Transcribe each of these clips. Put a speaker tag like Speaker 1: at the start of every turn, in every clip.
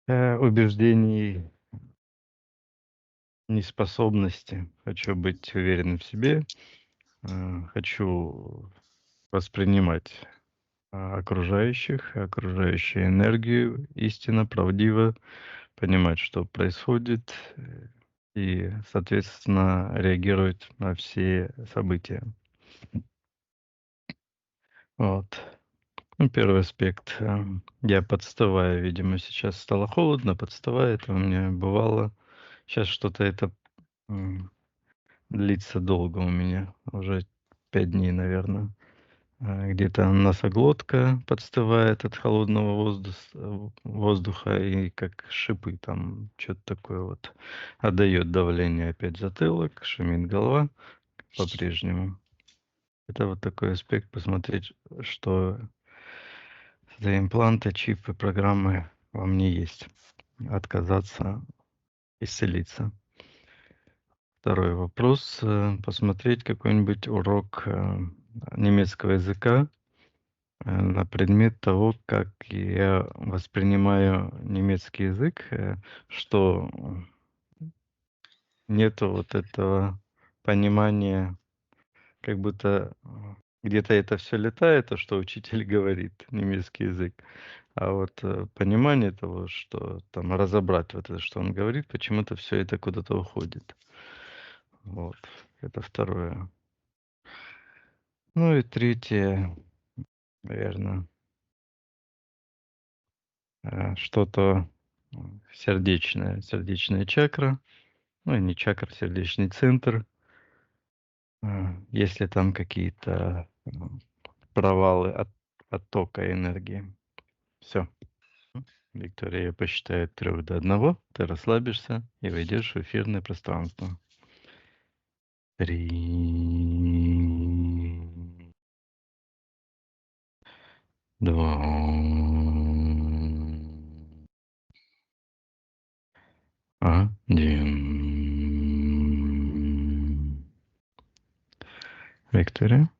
Speaker 1: убеждений, неспособности. Хочу быть уверенным в себе, хочу воспринимать окружающую энергию истинно, правдиво, понимать, что происходит, и, соответственно, реагировать на все события. Вот. Ну, первый аспект. Я подстываю, видимо, сейчас стало холодно, подстываю, это у меня бывало. Сейчас что-то это м, длится долго у меня, уже 5 дней, наверное. Где-то носоглотка подстывает от холодного воздуха, и как шипы там, что-то такое вот. Отдает давление опять затылок, шумит голова по-прежнему. Это вот такой аспект, посмотреть, что за импланты, чипы, программы во мне есть. Отказаться, исцелиться. Второй вопрос. Посмотреть какой-нибудь урок немецкого языка на предмет того, как я воспринимаю немецкий язык, что нету вот этого понимания, как будто где-то это все летает, то, что учитель говорит, немецкий язык. А вот понимание того, что там разобрать вот это, что он говорит, почему-то все это куда-то уходит. Вот. Это второе. Ну и третье, наверное, что-то сердечная чакра, ну и не чакра, сердечный центр. Если там какие-то провалы оттока энергии. Все. Виктория, я посчитаю от 3 до 1, ты расслабишься и войдешь в эфирное пространство. 3, 2, 1. Виктория,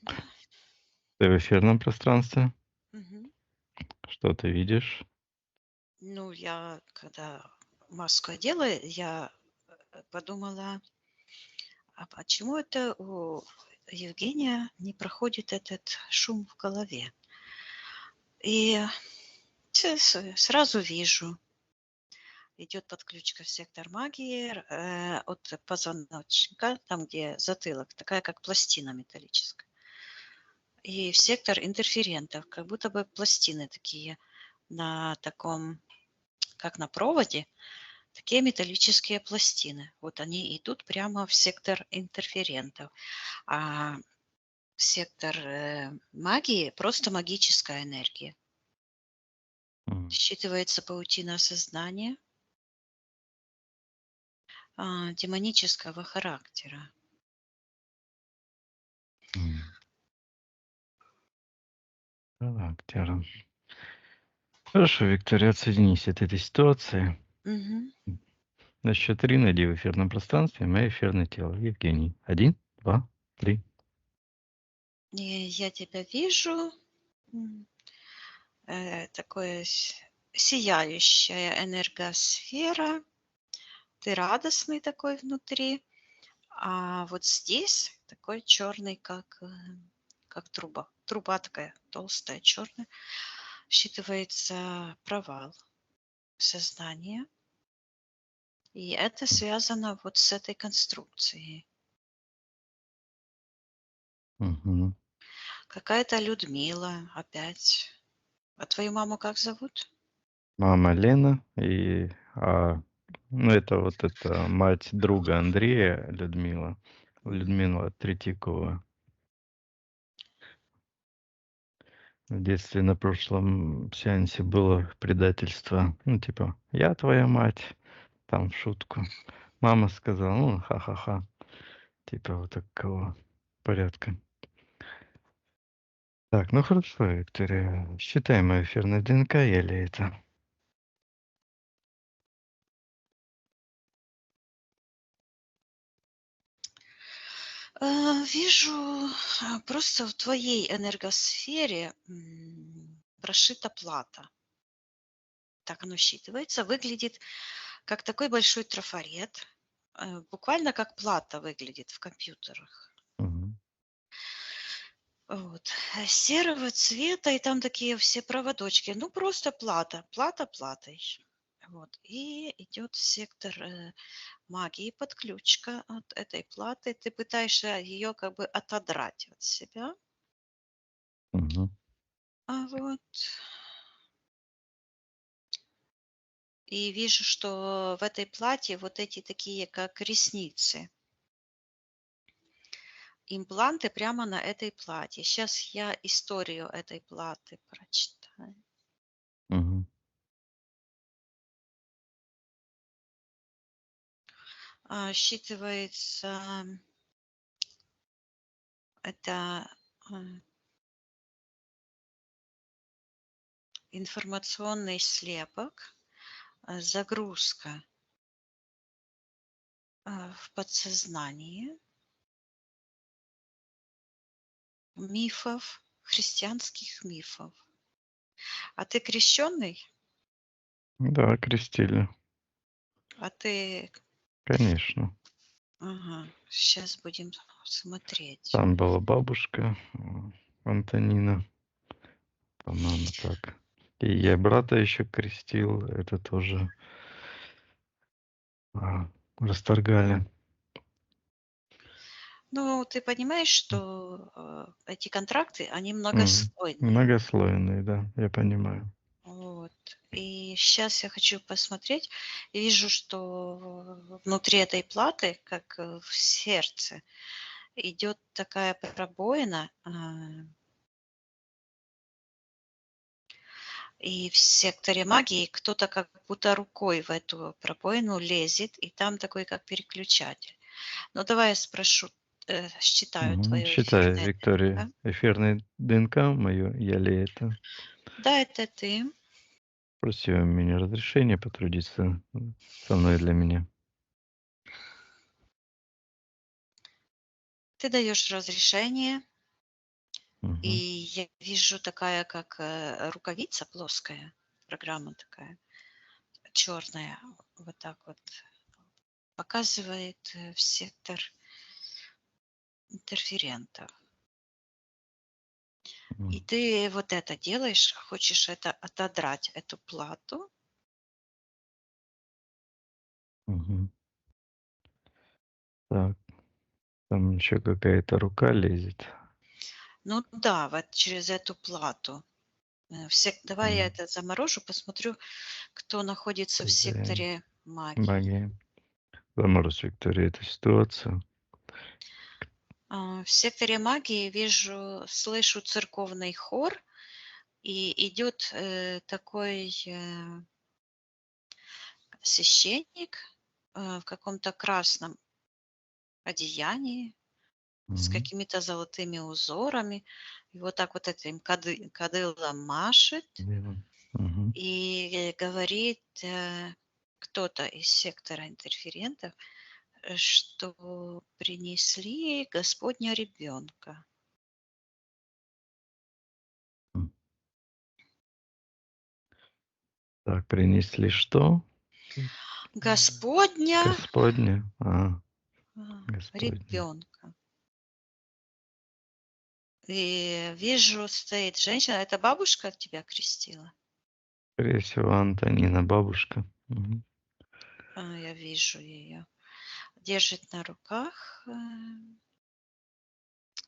Speaker 2: Да.
Speaker 1: ты в эфирном пространстве?
Speaker 2: Мгм.
Speaker 1: Что ты видишь?
Speaker 2: Ну, я когда маску одела, я подумала, а почему это у Евгения не проходит этот шум в голове? И сразу вижу, идет подключка в сектор магии от позвоночника, там, где затылок, такая как пластина металлическая. И в сектор интерферентов, как будто бы пластины такие на таком, как на проводе, такие металлические пластины. Вот они идут прямо в сектор интерферентов. А сектор магии просто магическая энергия.
Speaker 1: М,
Speaker 2: Считывается паутина сознания демонического характера.
Speaker 1: м. Характер. Хорошо, Виктория, отсоединись от этой ситуации.
Speaker 2: Мгм.
Speaker 1: На счет 3 найди в эфирном пространстве мое эфирное тело. Евгений. 1, 2, 3.
Speaker 2: И я тебя вижу. Такое сияющая энергосфера. Ты радостный такой внутри. А вот здесь такой черный, как труба. Труба такая толстая, черная. Считывается провал сознания. И это связано вот с этой конструкцией.
Speaker 1: Мгм.
Speaker 2: Какая-то Людмила опять. А твою маму как зовут?
Speaker 1: Мама Лена и, ну, это мать друга Андрея, Людмила.
Speaker 2: Мгм.
Speaker 1: Людмила Третьякова. В детстве на прошлом сеансе было предательство. Ну, типа, я твоя мать. Там в шутку. Мама сказала, ну, ха-ха-ха. Типа вот такого порядка. Так, ну хорошо, Виктория. Считай мою эфирную ДНК, или это?
Speaker 2: Вижу, просто в твоей энергосфере прошита плата. так оно считывается, выглядит как такой большой трафарет, буквально как плата выглядит в компьютерах.
Speaker 1: Мгм.
Speaker 2: Вот. Серого цвета, и там такие все проводочки. Ну, просто плата, плата платой. Вот. И идет сектор магии, подключка от этой платы. Ты пытаешься ее как бы отодрать от себя.
Speaker 1: Мгм.
Speaker 2: Вот. И вижу, что в этой плате вот эти такие, как ресницы. Импланты прямо на этой плате. Сейчас я историю этой платы прочитаю.
Speaker 1: Мгм.
Speaker 2: Считывается это информационный слепок, загрузка в подсознание мифов, христианских мифов. А ты крещенный?
Speaker 1: Да, крестили,
Speaker 2: А ты...
Speaker 1: конечно.
Speaker 2: Ага, сейчас будем смотреть.
Speaker 1: Там была бабушка, Антонина, по-моему, так. И я брата еще крестил, это тоже расторгали.
Speaker 2: Ну, ты понимаешь, что эти контракты, они
Speaker 1: Мгм.
Speaker 2: многослойные.
Speaker 1: Многослойный, да, я понимаю.
Speaker 2: Вот. И сейчас я хочу посмотреть, и вижу, что внутри этой платы, как в сердце, идет такая пробоина, и в секторе магии кто-то как будто рукой в эту пробоину лезет, и там такой как переключатель. Ну, давай я спрошу, считаю
Speaker 1: Мгм.
Speaker 2: твое
Speaker 1: Считай,
Speaker 2: эфирное
Speaker 1: Виктория,
Speaker 2: ДНК.
Speaker 1: эфирное ДНК мое, я ли это?
Speaker 2: Да, это ты.
Speaker 1: Просил у меня разрешение потрудиться со мной для меня.
Speaker 2: Ты даешь разрешение, и
Speaker 1: Мгм.
Speaker 2: я вижу такая, как рукавица плоская, программа такая, черная, вот так вот показывает в сектор интерферентов. И
Speaker 1: М.
Speaker 2: ты вот это делаешь, хочешь это отодрать, эту плату.
Speaker 1: Мгм. Так, там еще какая-то рука лезет.
Speaker 2: Ну да, вот через эту плату. Давай я
Speaker 1: М.
Speaker 2: это заморожу, посмотрю, кто находится в
Speaker 1: Хозяин
Speaker 2: секторе магии.
Speaker 1: магии. Заморозь, Виктория, эту ситуацию.
Speaker 2: В секторе магии вижу, слышу церковный хор, и идет такой священник в каком-то красном одеянии с
Speaker 1: Мгм.
Speaker 2: какими-то золотыми узорами. И вот так вот этим кадылом машет
Speaker 1: Дело. Мгм.
Speaker 2: и говорит кто-то из сектора интерферентов, что принесли Господня ребенка.
Speaker 1: М. Так, принесли что?
Speaker 2: Господня
Speaker 1: Господне. Господне.
Speaker 2: ребенка. И вижу, стоит женщина. Это бабушка тебя крестила?
Speaker 1: Скорее всего, Антонина, бабушка. Мгм.
Speaker 2: Я вижу ее. Держит на руках.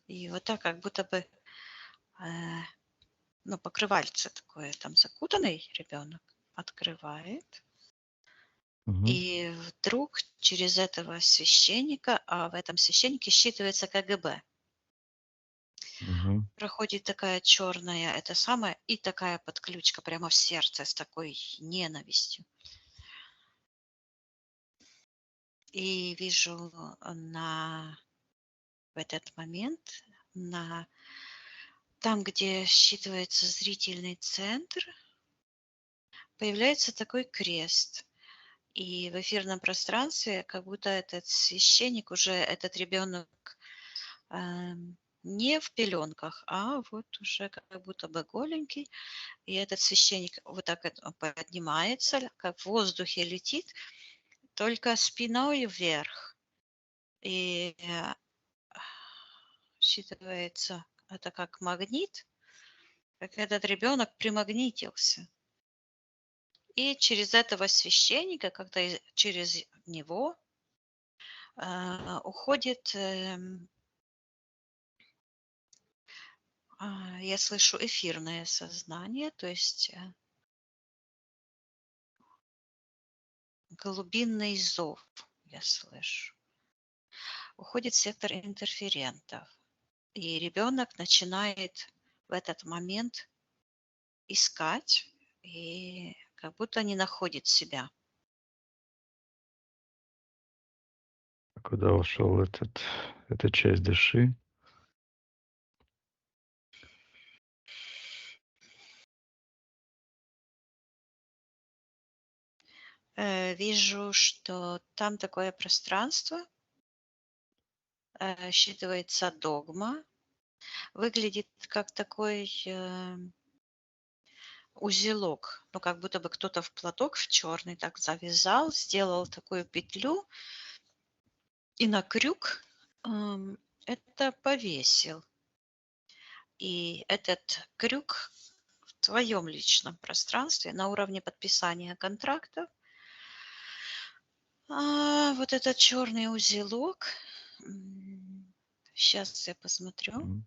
Speaker 2: И вот так, как будто бы, ну, покрывальце такое, там закутанный ребенок, открывает.
Speaker 1: Мгм.
Speaker 2: И вдруг через этого священника, а в этом священнике считывается КГБ,
Speaker 1: Мгм.
Speaker 2: проходит такая черная, это самое, и такая подключка прямо в сердце с такой ненавистью. И вижу в этот момент там, где считывается зрительный центр, появляется такой крест. И в эфирном пространстве, как будто этот священник, уже этот ребенок не в пеленках, а вот уже как будто бы голенький. И этот священник вот так поднимается, как в воздухе летит, только спиной вверх. И считывается это как магнит, как этот ребенок примагнитился. И через этого священника, как-то через него уходит, я слышу, эфирное сознание, то есть глубинный зов, я слышу. Уходит сектор интерферентов. И ребенок начинает в этот момент искать и как будто не находит себя.
Speaker 1: А куда ушел эта часть души?
Speaker 2: Вижу, что там такое пространство, считывается догма, выглядит как такой узелок, ну как будто бы кто-то в платок в черный так завязал, сделал такую петлю и на крюк это повесил. И этот крюк в твоем личном пространстве на уровне подписания контрактов, вот этот черный узелок, сейчас я посмотрю.
Speaker 1: М.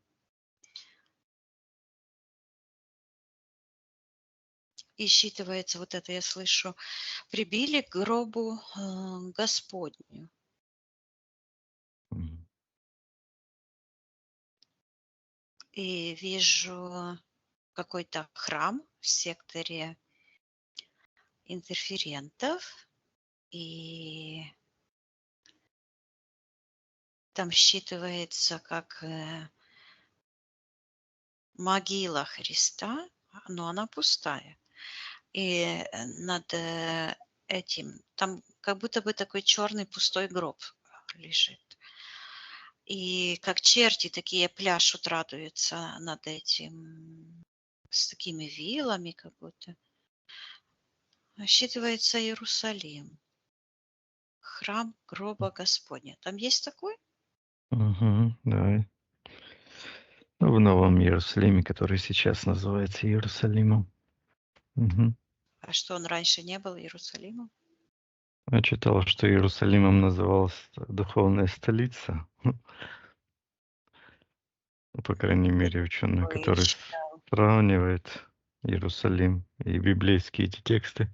Speaker 2: И считывается вот это, я слышу, прибили к гробу Господню.
Speaker 1: М.
Speaker 2: И вижу какой-то храм в секторе интерферентов. И там считывается как могила Христа, но она пустая. И над этим, там как будто бы такой черный пустой гроб лежит. И как черти такие пляшут, радуются над этим, с такими вилами как будто. Считывается Иерусалим, храм гроба Господня. Там есть такой?
Speaker 1: Мгм. Да. Ну, в Новом Иерусалиме, который сейчас называется Иерусалимом. Мгм.
Speaker 2: А что, он раньше не был Иерусалимом?
Speaker 1: Я читал, что Иерусалимом называлась духовная столица. Ну, по крайней
Speaker 2: Я
Speaker 1: мере, ученые,
Speaker 2: такое
Speaker 1: которые
Speaker 2: читала.
Speaker 1: сравнивают Иерусалим и библейские эти тексты,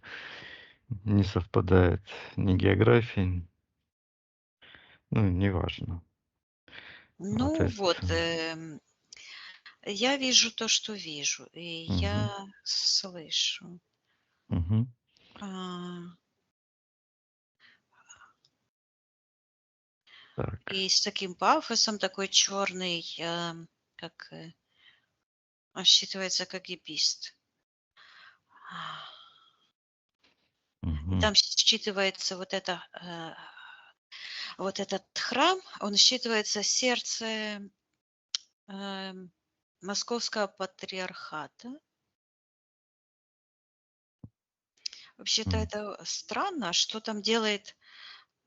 Speaker 1: не совпадает ни географии, ну, неважно. Вот
Speaker 2: Ну
Speaker 1: это.
Speaker 2: вот, я вижу то, что вижу, и
Speaker 1: Мгм.
Speaker 2: я слышу.
Speaker 1: Мгм.
Speaker 2: А,
Speaker 1: Так.
Speaker 2: И с таким пафосом, такой черный, как считывается как гибист. И
Speaker 1: Мгм.
Speaker 2: там считывается вот этот храм, он считывается сердце Московского патриархата. Вообще-то
Speaker 1: М.
Speaker 2: это странно, что там делает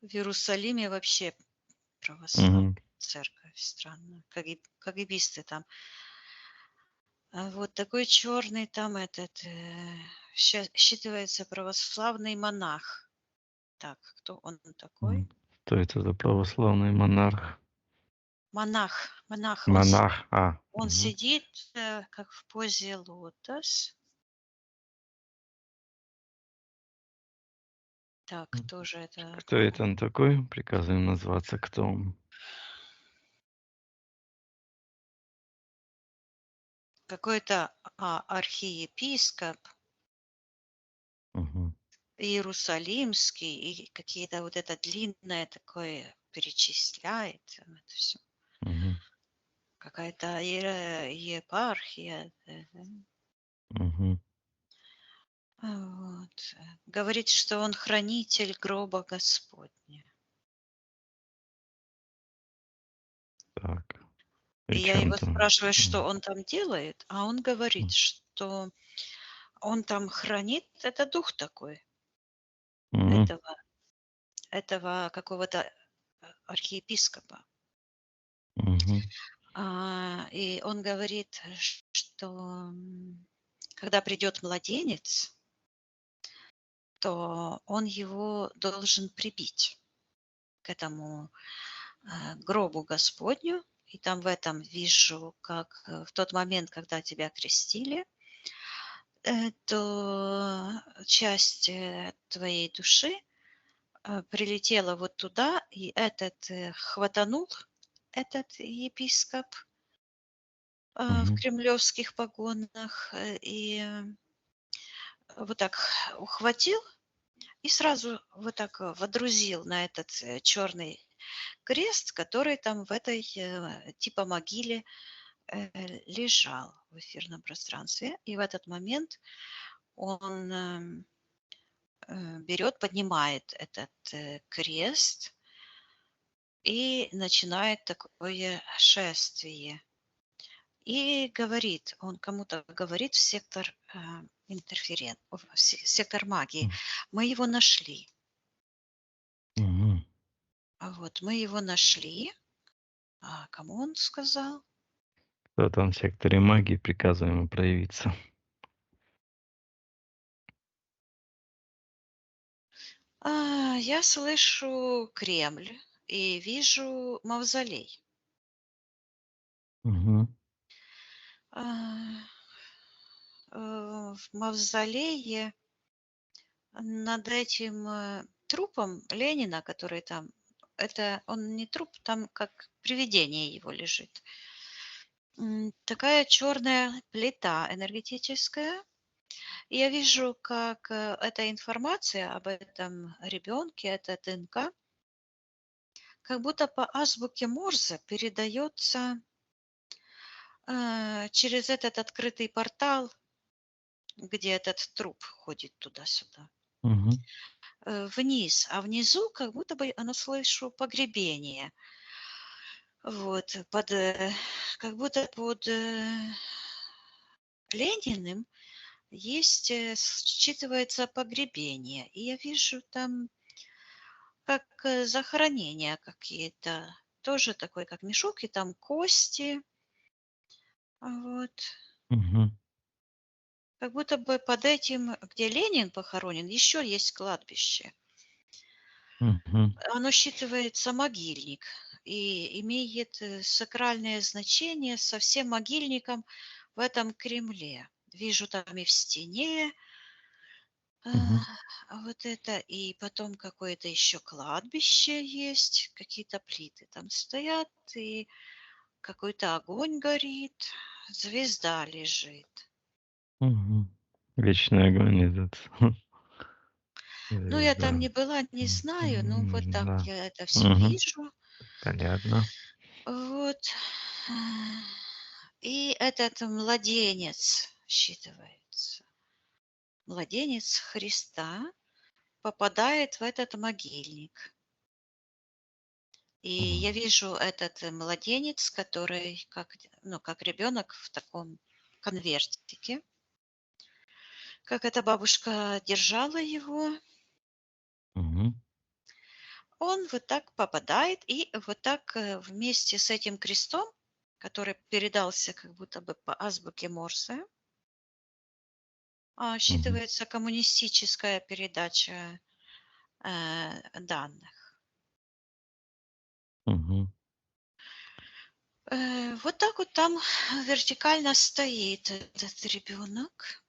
Speaker 2: в Иерусалиме вообще православная
Speaker 1: Мгм.
Speaker 2: церковь. Странно. Кагибисты там. А вот такой черный там этот, считывается православный монах. Так, кто он такой?
Speaker 1: М. Что это за православный монарх?
Speaker 2: Монах.
Speaker 1: Монах.
Speaker 2: Он
Speaker 1: Мгм.
Speaker 2: сидит как в позе лотос. Так,
Speaker 1: М.
Speaker 2: кто же это?
Speaker 1: Кто это он такой? Приказываем назваться, кто он.
Speaker 2: Какой-то архиепископ
Speaker 1: Мгм.
Speaker 2: иерусалимский, и какие-то вот это длинное такое перечисляет там это все.
Speaker 1: Мгм.
Speaker 2: Какая-то епархия.
Speaker 1: Мгм.
Speaker 2: Вот. Говорит, что он хранитель гроба Господня.
Speaker 1: Так.
Speaker 2: И
Speaker 1: При
Speaker 2: я
Speaker 1: чем
Speaker 2: его
Speaker 1: там?
Speaker 2: спрашиваю, что он там делает, а он говорит,
Speaker 1: М,
Speaker 2: что он там хранит, это дух такой,
Speaker 1: мгм,
Speaker 2: этого этого какого-то, архиепископа.
Speaker 1: мгм,
Speaker 2: И он говорит, что, когда придет младенец, то он его должен прибить к этому, гробу Господню. И там в этом вижу, как, в тот момент, когда тебя крестили, то часть, твоей души, прилетела вот туда, и этот, хватанул, этот епископ, в
Speaker 1: мгм,
Speaker 2: кремлевских погонах, вот так ухватил и сразу вот так, водрузил на этот, черный крест, который там в этой, типа могиле, лежал в эфирном пространстве. И в этот момент он, берет, поднимает этот, крест и начинает такое шествие. И говорит, он кому-то говорит в сектор, сектор магии:
Speaker 1: м,
Speaker 2: "Мы его нашли".
Speaker 1: мгм.
Speaker 2: Вот мы его нашли. А кому он сказал?
Speaker 1: Кто там в секторе магии, приказываем ему проявиться.
Speaker 2: Я слышу Кремль и вижу мавзолей.
Speaker 1: Мгм,
Speaker 2: А, в мавзолее над этим, трупом Ленина, который там, это он не труп, там как привидение его лежит. Такая черная плита энергетическая. И я вижу, как, эта информация об этом ребенке, это ДНК, как будто по азбуке Морзе передается, через этот открытый портал, где этот труп ходит туда-сюда,
Speaker 1: мгм,
Speaker 2: вниз. А внизу как будто бы она слышу погребение. Вот, как будто под, Лениным есть, считывается погребение. И я вижу там как, захоронения какие-то. Тоже такой, как мешок, и там кости. Вот.
Speaker 1: мгм,
Speaker 2: Как будто бы под этим, где Ленин похоронен, еще есть кладбище.
Speaker 1: мгм,
Speaker 2: Оно считывается могильник и имеет, сакральное значение со всем могильником в этом Кремле. Вижу там и в стене,
Speaker 1: мгм,
Speaker 2: вот это, и потом какое-то еще кладбище есть, какие-то плиты там стоят, и какой-то огонь горит, звезда лежит.
Speaker 1: мгм. Вечный огонь этот.
Speaker 2: Ну, я там
Speaker 1: Звезда.
Speaker 2: не была, не знаю, ну, вот так
Speaker 1: Да.
Speaker 2: я это все
Speaker 1: Мгм.
Speaker 2: вижу.
Speaker 1: Понятно.
Speaker 2: Вот. И этот младенец считывается. Младенец Христа попадает в этот могильник. И я
Speaker 1: Мгм.
Speaker 2: вижу этот, младенец, который как, ну, как ребенок в таком конвертике, как эта бабушка держала его.
Speaker 1: Мгм.
Speaker 2: Он вот так попадает, и вот так, вместе с этим крестом, который передался как будто бы по азбуке Морзе,
Speaker 1: Мгм.
Speaker 2: считывается коммунистическая передача, данных.
Speaker 1: Мгм.
Speaker 2: Вот так вот там вертикально стоит этот ребенок,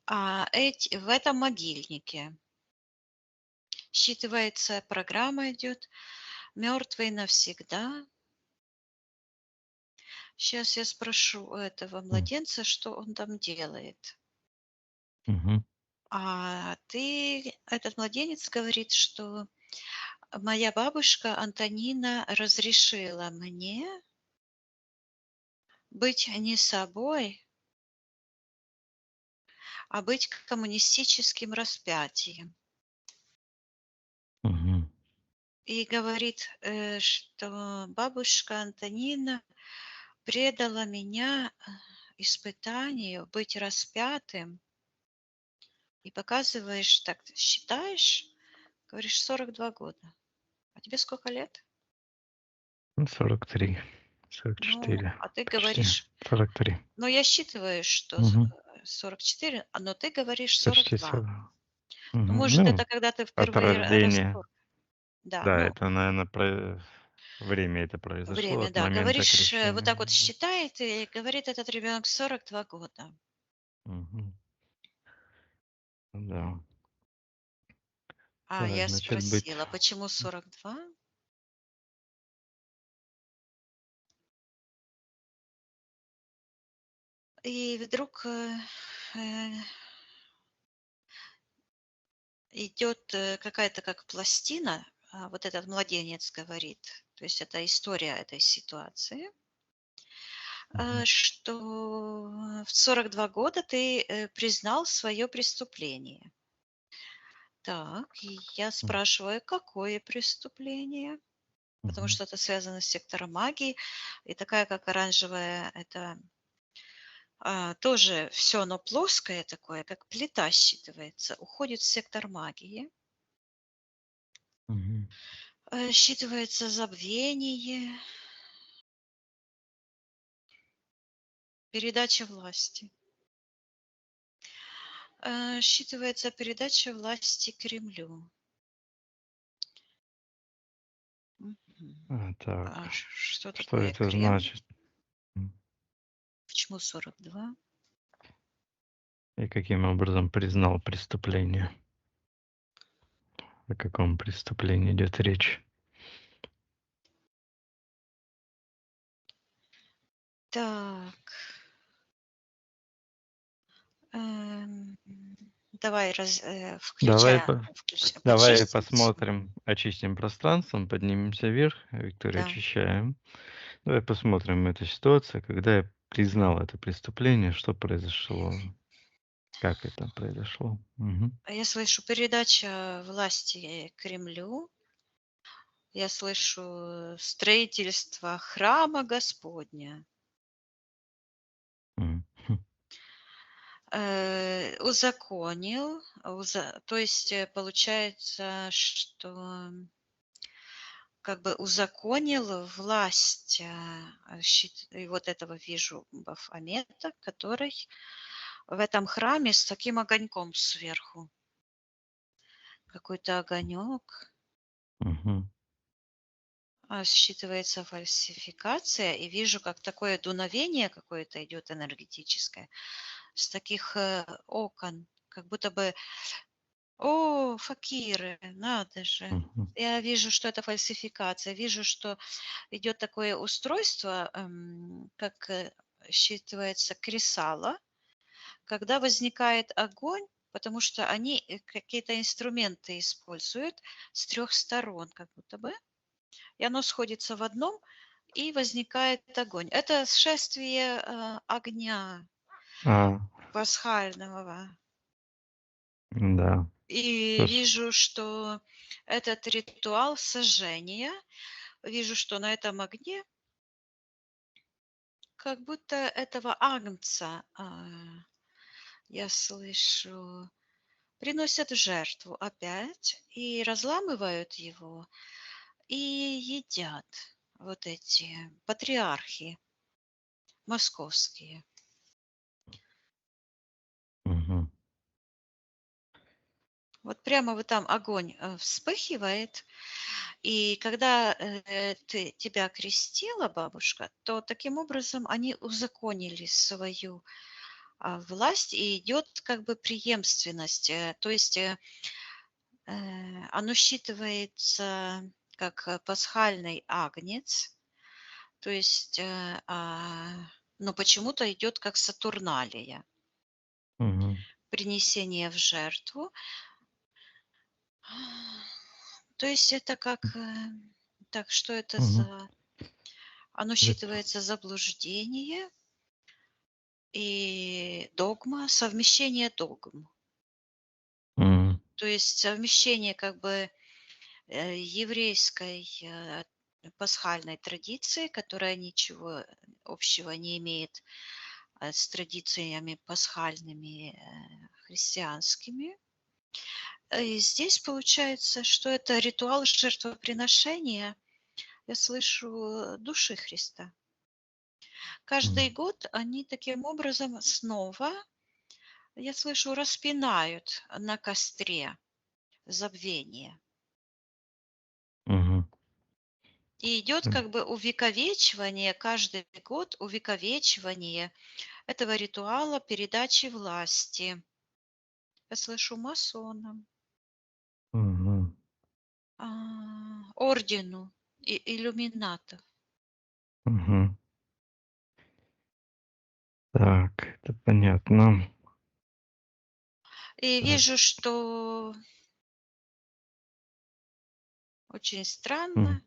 Speaker 2: в этом могильнике считывается, программа идет "Мертвый навсегда". Сейчас я спрошу у этого
Speaker 1: М.
Speaker 2: младенца, что он там делает.
Speaker 1: Мгм.
Speaker 2: Этот младенец говорит, что моя бабушка Антонина разрешила мне быть не собой, а быть коммунистическим распятием.
Speaker 1: Мгм.
Speaker 2: И говорит, что бабушка Антонина предала меня испытанию быть распятым, и показываешь, так считаешь, говоришь 42 года. А тебе сколько лет?
Speaker 1: 43,
Speaker 2: Ну,
Speaker 1: 44,
Speaker 2: а ты
Speaker 1: почти
Speaker 2: говоришь,
Speaker 1: 43.
Speaker 2: ну, я считываю, что
Speaker 1: Мгм.
Speaker 2: 44, но ты говоришь
Speaker 1: Почти
Speaker 2: 42.
Speaker 1: 40.
Speaker 2: Ну,
Speaker 1: Мгм.
Speaker 2: может,
Speaker 1: Ну,
Speaker 2: это когда ты
Speaker 1: от
Speaker 2: впервые
Speaker 1: рождения.
Speaker 2: расторг. Да,
Speaker 1: Да,
Speaker 2: ну,
Speaker 1: это, наверно, время это произошло
Speaker 2: время,
Speaker 1: от
Speaker 2: да.
Speaker 1: момента
Speaker 2: Говоришь, вот так
Speaker 1: крещения.
Speaker 2: вот считает, и говорит этот ребенок 42 года.
Speaker 1: Мгм. Да.
Speaker 2: А
Speaker 1: Так,
Speaker 2: я
Speaker 1: значит, быть
Speaker 2: спросила, почему 42? И вдруг э, идет какая-то как пластина, вот этот младенец говорит, то есть это история этой ситуации,
Speaker 1: Мгм.
Speaker 2: что в 42 года ты признал свое преступление. Так, и я
Speaker 1: М.
Speaker 2: спрашиваю, какое преступление? Потому
Speaker 1: Мгм.
Speaker 2: что это связано с сектором магии, и такая, как оранжевая, это тоже все оно плоское такое, как плита считывается, уходит в сектор магии.
Speaker 1: Мгм.
Speaker 2: Считывается забвение, передача власти. Считывается передача власти Кремлю. Мгм.
Speaker 1: Так,
Speaker 2: Что
Speaker 1: что
Speaker 2: такое
Speaker 1: это
Speaker 2: Кремль?
Speaker 1: значит? М.
Speaker 2: Почему 42?
Speaker 1: И каким образом признал преступление? О каком преступлении идет речь?
Speaker 2: Так, давай
Speaker 1: Давай
Speaker 2: включаем,
Speaker 1: давай
Speaker 2: почистить.
Speaker 1: посмотрим, очистим пространство, поднимемся вверх. Виктория,
Speaker 2: Да.
Speaker 1: очищаем. Давай посмотрим эту ситуацию, когда я признал это преступление, что произошло, как это произошло. Мгм.
Speaker 2: Я слышу передача власти Кремлю. Я слышу строительство храма Господня.
Speaker 1: М.
Speaker 2: Узаконил, то есть получается, что как бы узаконил власть, и вот этого вижу Бафомета, который в этом храме с таким огоньком сверху. Какой-то огонек,
Speaker 1: Мгм.
Speaker 2: считывается фальсификация, и вижу, как такое дуновение какое-то идет энергетическое с таких окон, как будто бы, о, факиры, надо же.
Speaker 1: Мгм.
Speaker 2: Я вижу, что это фальсификация, вижу, что идет такое устройство, как считывается кресало, когда возникает огонь, потому что они какие-то инструменты используют с трех сторон, как будто бы, и оно сходится в одном, и возникает огонь. Это шествие огня
Speaker 1: А,
Speaker 2: пасхального.
Speaker 1: да.
Speaker 2: И
Speaker 1: Слушай,
Speaker 2: вижу, что этот ритуал сожжения, вижу, что на этом огне как будто этого агнца, я слышу, приносят в жертву опять и разламывают его и едят вот эти патриархи московские.
Speaker 1: мгм.
Speaker 2: Вот прямо вот там огонь вспыхивает, и когда тебя крестила бабушка, то таким образом они узаконили свою власть, и идет как бы преемственность. То есть оно считывается как пасхальный агнец, то есть, но почему-то идет как сатурналия,
Speaker 1: Мгм.
Speaker 2: принесение в жертву. То есть это как, так что это
Speaker 1: Мгм.
Speaker 2: за, оно
Speaker 1: Это
Speaker 2: считывается заблуждение и догма, совмещение догм.
Speaker 1: М.
Speaker 2: То есть совмещение как бы еврейской пасхальной традиции, которая ничего общего не имеет с традициями пасхальными христианскими. И здесь получается, что это ритуал жертвоприношения, я слышу, души Христа. Каждый
Speaker 1: М.
Speaker 2: год они таким образом снова, я слышу, распинают на костре забвение.
Speaker 1: Мгм.
Speaker 2: И идет
Speaker 1: М.
Speaker 2: как бы увековечивание, каждый год увековечивание этого ритуала передачи власти. Я слышу масонам,
Speaker 1: Мгм.
Speaker 2: ордену иллюминатов.
Speaker 1: Мгм. Так, это понятно.
Speaker 2: И
Speaker 1: Так.
Speaker 2: вижу, что очень
Speaker 1: М.
Speaker 2: странно.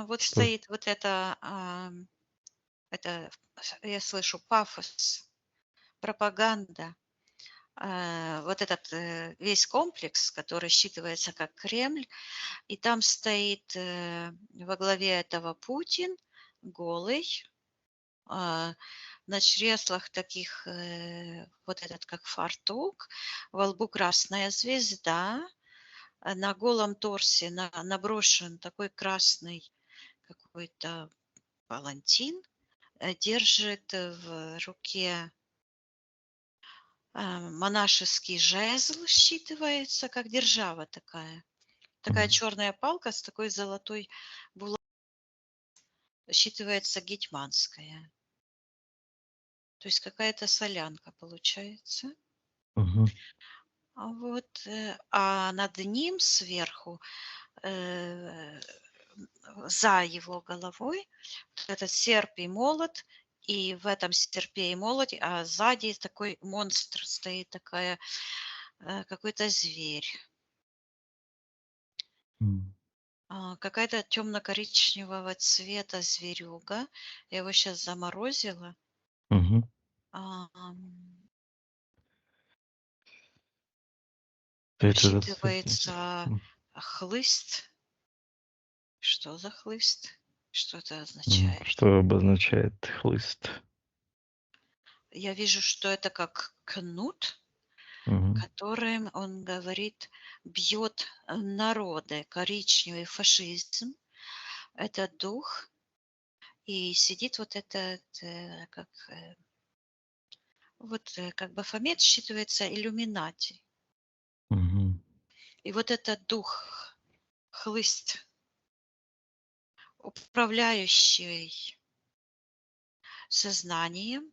Speaker 2: Вот
Speaker 1: Что?
Speaker 2: стоит вот это, я слышу, пафос, пропаганда. Вот этот весь комплекс, который считывается как Кремль, и там стоит во главе этого Путин, голый, а, на чреслах таких вот этот как фартук, во лбу красная звезда, на голом торсе наброшен такой красный какой-то палантин, держит в руке монашеский жезл, считывается, как держава такая. Такая
Speaker 1: М.
Speaker 2: черная палка с такой золотой считывается гетьманская. То есть какая-то солянка получается.
Speaker 1: Мгм.
Speaker 2: А над ним сверху, э, за его головой, вот этот серп и молот, и в этом серпе и молоте, а сзади такой монстр стоит, такая, какой-то зверь.
Speaker 1: М.
Speaker 2: Какая-то темно-коричневого цвета зверюга. Я его сейчас заморозила.
Speaker 1: Мгм.
Speaker 2: Ам,
Speaker 1: Это достаточно.
Speaker 2: Считывается хлыст. Что за хлыст? Что это
Speaker 1: М.
Speaker 2: означает?
Speaker 1: Что обозначает хлыст?
Speaker 2: Я вижу, что это как кнут,
Speaker 1: Мгм.
Speaker 2: которым он говорит, бьет народы. Коричневый фашизм– это дух, и сидит вот этот, как Бафомет считывается иллюминати.
Speaker 1: Мгм.
Speaker 2: И вот этот дух, хлыст, управляющий сознанием,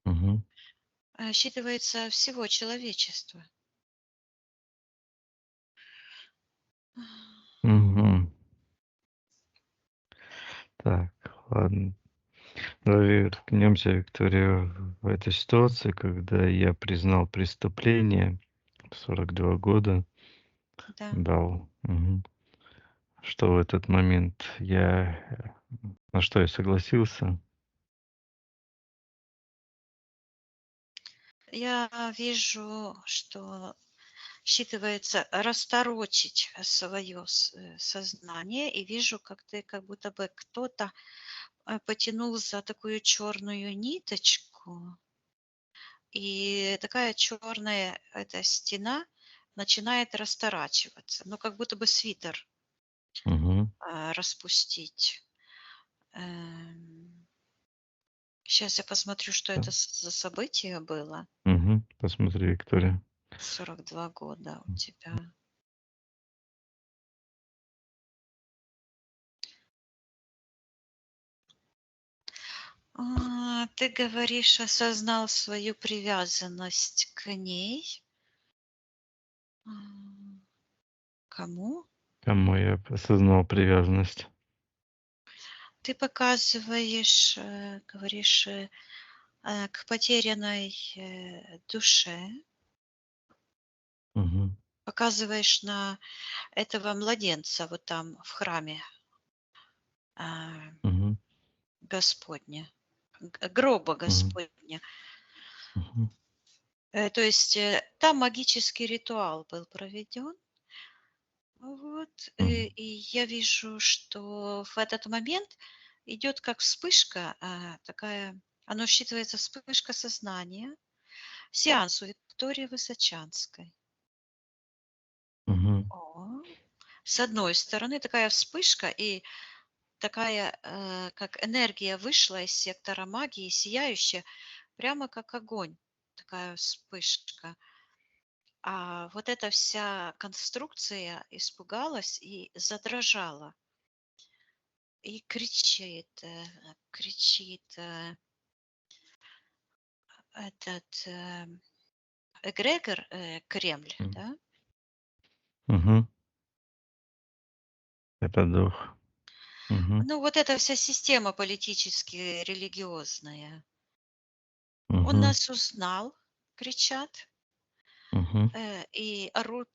Speaker 1: Мгм.
Speaker 2: считывается всего человечества.
Speaker 1: Мгм. Так, ладно. Давай вернемся, Виктория, в этой ситуации, когда я признал преступление в 42 года,
Speaker 2: Да.
Speaker 1: дал. Мгм. Что в этот момент на что я согласился?
Speaker 2: Я вижу, что считывается расторочить свое сознание, и вижу, как ты, как будто бы кто-то потянул за такую черную ниточку, и такая черная эта стена начинает расторачиваться, ну, как будто бы свитер
Speaker 1: Мгм.
Speaker 2: распустить. Сейчас я посмотрю, что
Speaker 1: Да.
Speaker 2: это за событие было.
Speaker 1: Мгм. Посмотри, Виктория.
Speaker 2: 42 года у тебя. Ты говоришь, осознал свою привязанность к ней. М, Кому?
Speaker 1: Кому я осознал привязанность?
Speaker 2: Ты показываешь, говоришь, к потерянной душе,
Speaker 1: Мгм.
Speaker 2: показываешь на этого младенца вот там в храме а,
Speaker 1: Мгм.
Speaker 2: Господня, гроба
Speaker 1: Мгм.
Speaker 2: Господня.
Speaker 1: Мгм.
Speaker 2: То есть там магический ритуал был проведен, Вот,
Speaker 1: М.
Speaker 2: и я вижу, что в этот момент идет как вспышка, такая, оно считывается вспышка сознания, сеанс у Виктории Высочанской.
Speaker 1: Мгм.
Speaker 2: О, с одной стороны такая вспышка и такая, как энергия вышла из сектора магии, сияющая, прямо как огонь, такая вспышка. А вот эта вся конструкция испугалась и задрожала. И кричит этот, эгрегор, Кремль,
Speaker 1: М.
Speaker 2: да.
Speaker 1: Мгм. Это дух. Мгм.
Speaker 2: Ну, вот эта вся система политически-религиозная. Он
Speaker 1: Мгм.
Speaker 2: нас узнал, кричат,
Speaker 1: Мгм.
Speaker 2: и орут,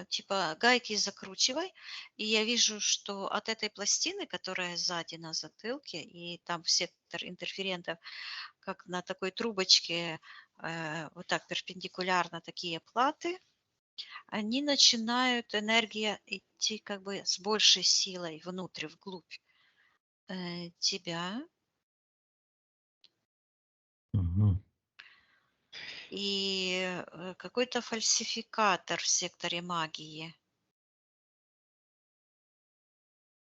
Speaker 2: типа: "Гайки закручивай". И я вижу, что от этой пластины, которая сзади на затылке, и там сектор интерферентов, как на такой трубочке, вот так перпендикулярно такие платы, они начинают энергия идти как бы с большей силой внутрь, вглубь, тебя.
Speaker 1: Мгм.
Speaker 2: И, какой-то фальсификатор в секторе магии.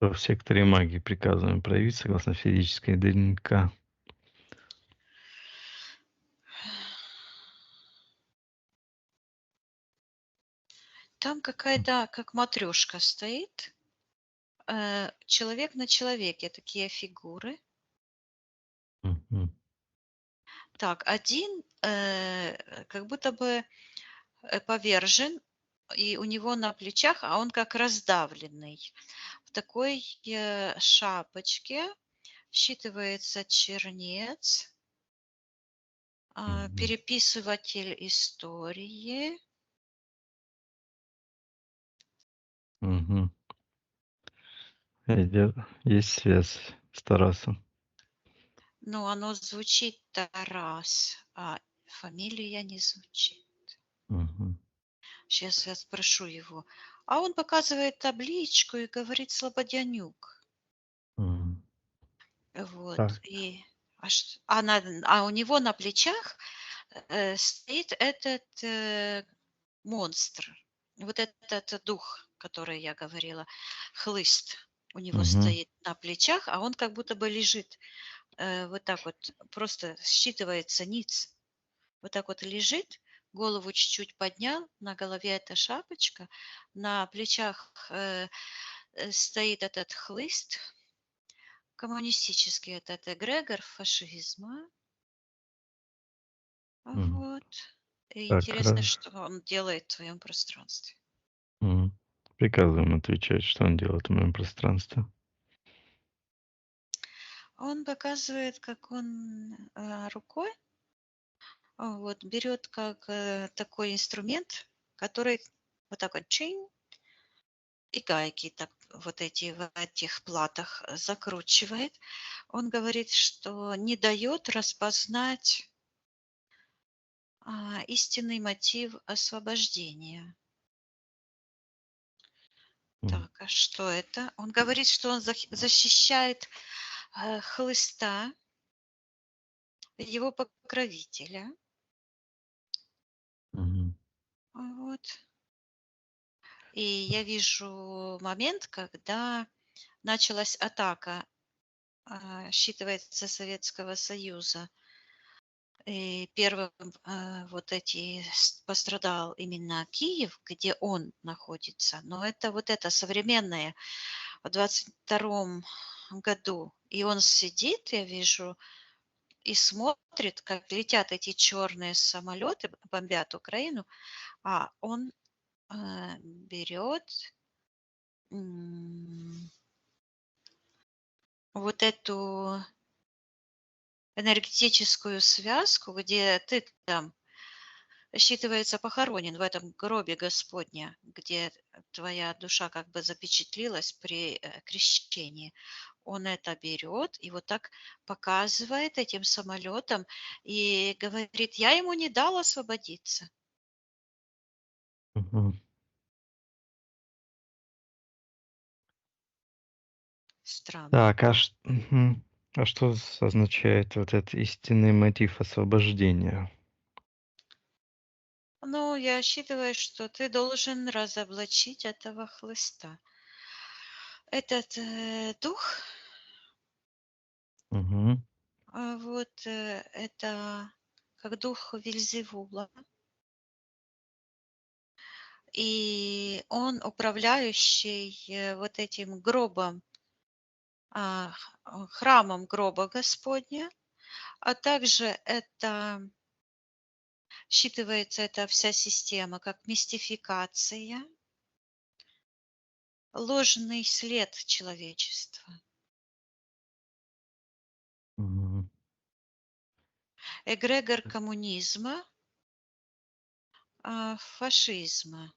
Speaker 1: В секторе магии приказываем проявить согласно физической ДНК.
Speaker 2: Там какая-то, как матрешка стоит, человек на человеке, такие фигуры.
Speaker 1: Мгм.
Speaker 2: Так, один, как будто бы, повержен, и у него на плечах, а он как раздавленный. В такой, шапочке считывается чернец,
Speaker 1: Мгм.
Speaker 2: переписыватель истории.
Speaker 1: Мгм. Идет. Есть связь с Тарасом.
Speaker 2: Ну, оно звучит Тарас, а фамилия не звучит.
Speaker 1: Мгм.
Speaker 2: Сейчас я спрошу его. А он показывает табличку и говорит Слободянюк.
Speaker 1: Мгм.
Speaker 2: Вот.
Speaker 1: Так.
Speaker 2: И у него на плечах стоит этот монстр. Вот этот дух, который я говорила, хлыст. У него
Speaker 1: Мгм.
Speaker 2: стоит на плечах, а он как будто бы лежит вот так вот, просто считывается ниц. Вот так вот лежит, голову чуть-чуть поднял, на голове эта шапочка, на плечах стоит этот хлыст, коммунистический этот эгрегор фашизма.
Speaker 1: М.
Speaker 2: Вот. И
Speaker 1: Так,
Speaker 2: интересно, что он делает в твоем пространстве.
Speaker 1: Мгм. Приказываем отвечать, что он делает в моем пространстве.
Speaker 2: Он показывает, как он рукой вот, берет как такой инструмент, который вот так вот чин, и гайки так вот эти в этих платах закручивает. Он говорит, что не дает распознать истинный мотив освобождения.
Speaker 1: М.
Speaker 2: Так, а что это? Он говорит, что он защищает хлыста, его покровителя.
Speaker 1: Мгм.
Speaker 2: Вот. И я вижу момент, когда началась атака, считывается, Советского Союза. И первым вот эти пострадал именно Киев, где он находится. Но это вот это современное в 22-м году. И он сидит, я вижу, и смотрит, как летят эти черные самолеты, бомбят Украину, а он берет вот эту энергетическую связку, где ты там, считывается, похоронен в этом гробе Господня, где твоя душа как бы запечатлилась при крещении. Он это берет и вот так показывает этим самолетом и говорит, я ему не дал освободиться.
Speaker 1: Мгм.
Speaker 2: Странно.
Speaker 1: Так, а что означает вот этот истинный мотив освобождения?
Speaker 2: Ну, я считаю, что ты должен разоблачить этого хлыста. Этот дух,
Speaker 1: Мгм.
Speaker 2: это как дух Вельзевула, и он управляющий вот этим гробом, храмом гроба Господня, а также это считывается эта вся система как мистификация, ложный след человечества,
Speaker 1: Мгм.
Speaker 2: эгрегор коммунизма, фашизма.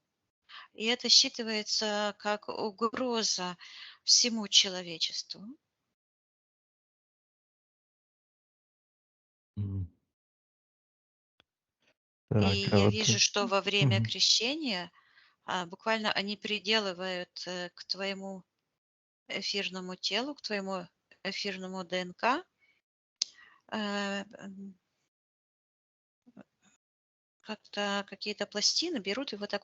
Speaker 2: И это считывается как угроза всему человечеству.
Speaker 1: М.
Speaker 2: И
Speaker 1: Так, а
Speaker 2: я
Speaker 1: вот
Speaker 2: вижу, что во время
Speaker 1: мгм.
Speaker 2: крещения буквально они приделывают к твоему эфирному телу, к твоему эфирному ДНК как-то какие-то пластины берут и вот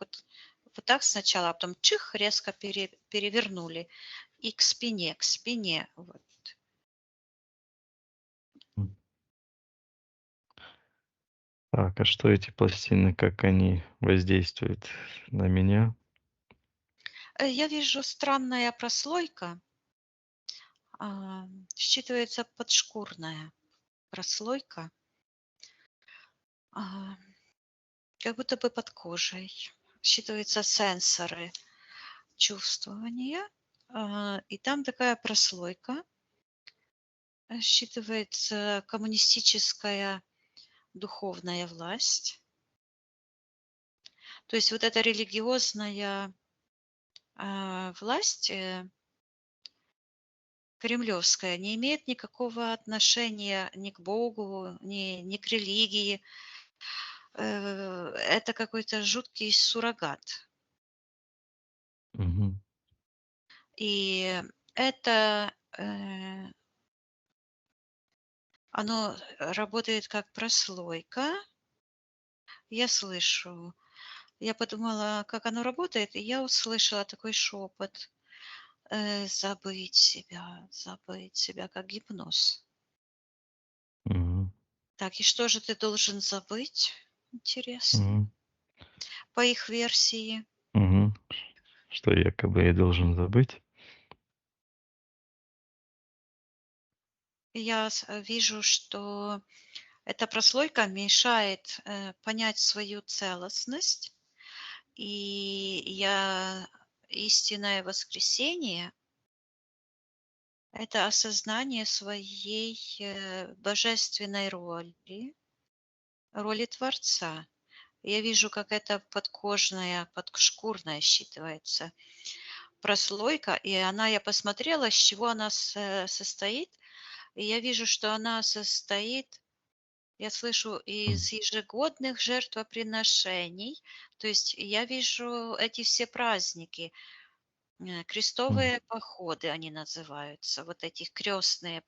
Speaker 2: так сначала, а потом чих, резко перевернули и к спине. Вот.
Speaker 1: М. Так, а что эти пластины, как они воздействуют на меня?
Speaker 2: Я вижу странная прослойка, а, считывается подшкурная прослойка, а, как будто бы под кожей. Считываются сенсоры чувствования, и там такая прослойка, считывается коммунистическая духовная власть. То есть вот эта религиозная власть кремлевская не имеет никакого отношения ни к Богу, ни к религии. Это какой-то жуткий суррогат.
Speaker 1: Мгм.
Speaker 2: И это оно работает как прослойка. Я слышу. Я подумала, как оно работает, и я услышала такой шепот. Забыть себя, как гипноз.
Speaker 1: Мгм.
Speaker 2: Так, и что же ты должен забыть? Интересно.
Speaker 1: Мгм.
Speaker 2: По их версии.
Speaker 1: Мгм. Что якобы я должен забыть?
Speaker 2: Вижу, что эта прослойка мешает понять свою целостность. И истинное воскресение– это осознание своей божественной роли Творца. Я вижу, как это подкожная, подкшкурная считывается прослойка, и я посмотрела, с чего она состоит, и я вижу, что она состоит, я слышу,
Speaker 1: М.
Speaker 2: из ежегодных жертвоприношений, то есть я вижу эти все праздники,
Speaker 1: М.
Speaker 2: крестовые походы они называются, вот эти крестные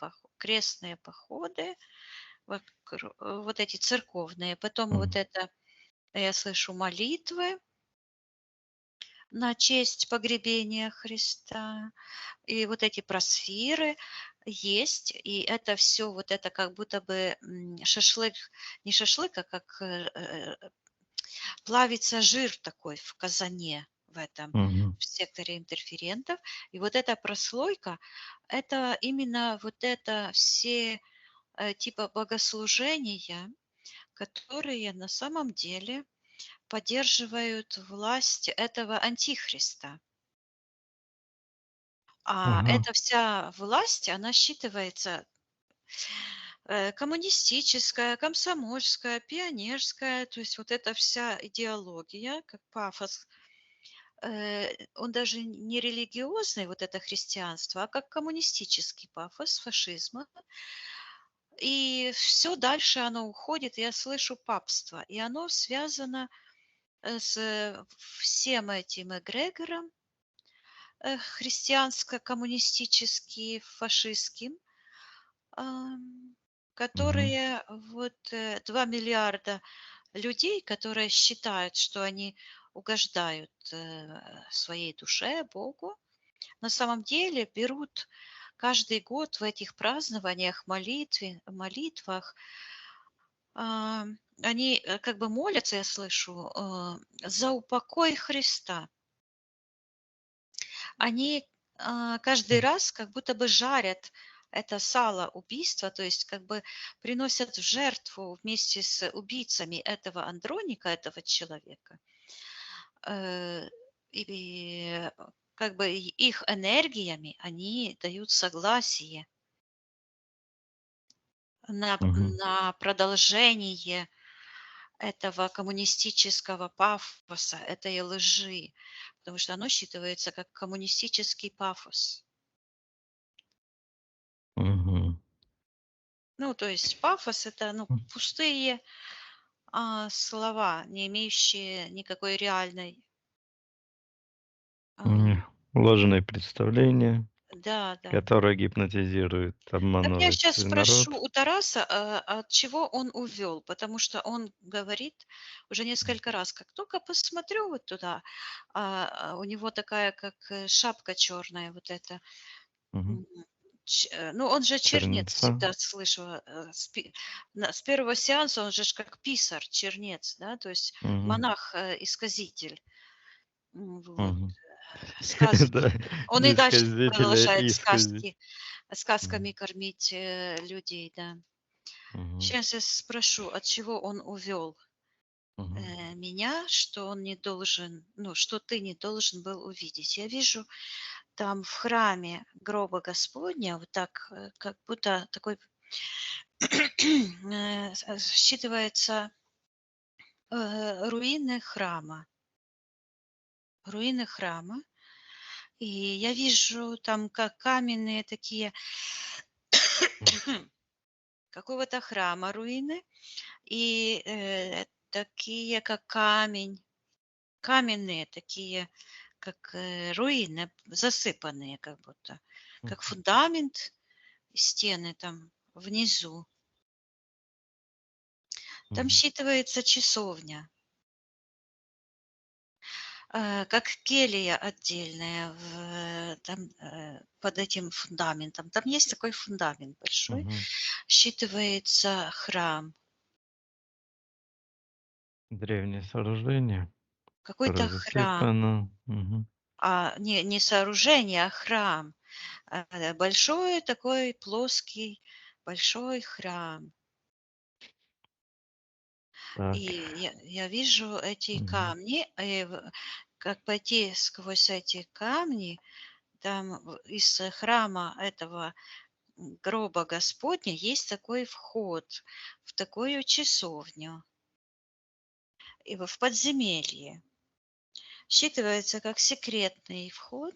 Speaker 2: походы, вот эти церковные, потом вот
Speaker 1: М.
Speaker 2: это, я слышу молитвы, на честь погребения Христа. И вот эти просфиры есть, и это все вот это как будто бы, шашлык, не шашлык, а как, плавится жир такой в казане в этом,
Speaker 1: Мгм.
Speaker 2: в секторе интерферентов. И вот эта прослойка- это именно вот это все, типа богослужения, которые на самом деле поддерживают власть этого антихриста. А
Speaker 1: Ага.
Speaker 2: эта вся власть, она считывается, коммунистическая, комсомольская, пионерская, то есть вот эта вся идеология, как пафос, он даже не религиозный, вот это христианство, а как коммунистический пафос фашизма. И все дальше оно уходит, я слышу папство, и оно связано с всем этим эгрегором, христианско-коммунистическим, фашистским, ам,
Speaker 1: Мгм.
Speaker 2: которые вот 2 миллиарда людей, которые считают, что они угождают своей душе, Богу, на самом деле берут каждый год в этих празднованиях, молитвах, а, они как бы молятся, я слышу, за упокой Христа. Они каждый раз как будто бы жарят это сало убийства, то есть как бы приносят в жертву вместе с убийцами этого Андроника, этого человека. Э, И как бы их энергиями они дают согласие
Speaker 1: Мгм.
Speaker 2: на продолжение этого коммунистического пафоса, этой лжи, потому что оно считывается как коммунистический пафос.
Speaker 1: Мгм.
Speaker 2: Ну, то есть пафос — это, ну,
Speaker 1: М.
Speaker 2: пустые, слова, не имеющие никакой реальной, а,
Speaker 1: Ложные представления,
Speaker 2: да, да.
Speaker 1: которые гипнотизируют,
Speaker 2: Так я
Speaker 1: обманывают
Speaker 2: сейчас спрошу
Speaker 1: народ.
Speaker 2: у Тараса, от чего он увёл, потому что он говорит уже несколько раз, как только посмотрю вот туда, у него такая, как, шапка черная вот эта.
Speaker 1: Мгм.
Speaker 2: М, ну, он же чернец,
Speaker 1: Чернеца.
Speaker 2: всегда слышу, с первого сеанса он же ж как писарь, чернец, да, то есть
Speaker 1: Мгм.
Speaker 2: монах, исказитель. Вот,
Speaker 1: Мгм.
Speaker 2: сказки.
Speaker 1: Да,
Speaker 2: Он и дальше
Speaker 1: исказителя
Speaker 2: продолжает
Speaker 1: искази.
Speaker 2: сказками
Speaker 1: Мгм.
Speaker 2: кормить, людей, да.
Speaker 1: Мгм.
Speaker 2: Сейчас я спрошу, от чего он увел
Speaker 1: Мгм.
Speaker 2: меня, что он не должен, ну, что ты не должен был увидеть. Я вижу там в храме гроба Господня вот так, как будто такой считывается руины храма. Руины храма. И я вижу там как каменные такие какого-то храма руины и такие как камень, каменные такие, как руины, засыпанные как будто, как
Speaker 1: Мгм.
Speaker 2: фундамент, стены там внизу. Там
Speaker 1: Мгм.
Speaker 2: считывается часовня. Как келья отдельная там, под этим фундаментом. Там есть такой фундамент большой,
Speaker 1: Мгм.
Speaker 2: считывается храм,
Speaker 1: Древнее сооружение, которое
Speaker 2: какой-то храм,
Speaker 1: засыпано. Мгм.
Speaker 2: не сооружение, а храм. Большой такой плоский, большой храм. И
Speaker 1: Так.
Speaker 2: я вижу эти
Speaker 1: Мгм.
Speaker 2: камни, как пойти сквозь эти камни, там из храма этого гроба Господня есть такой вход в такую часовню и в подземелье. Считывается как секретный вход,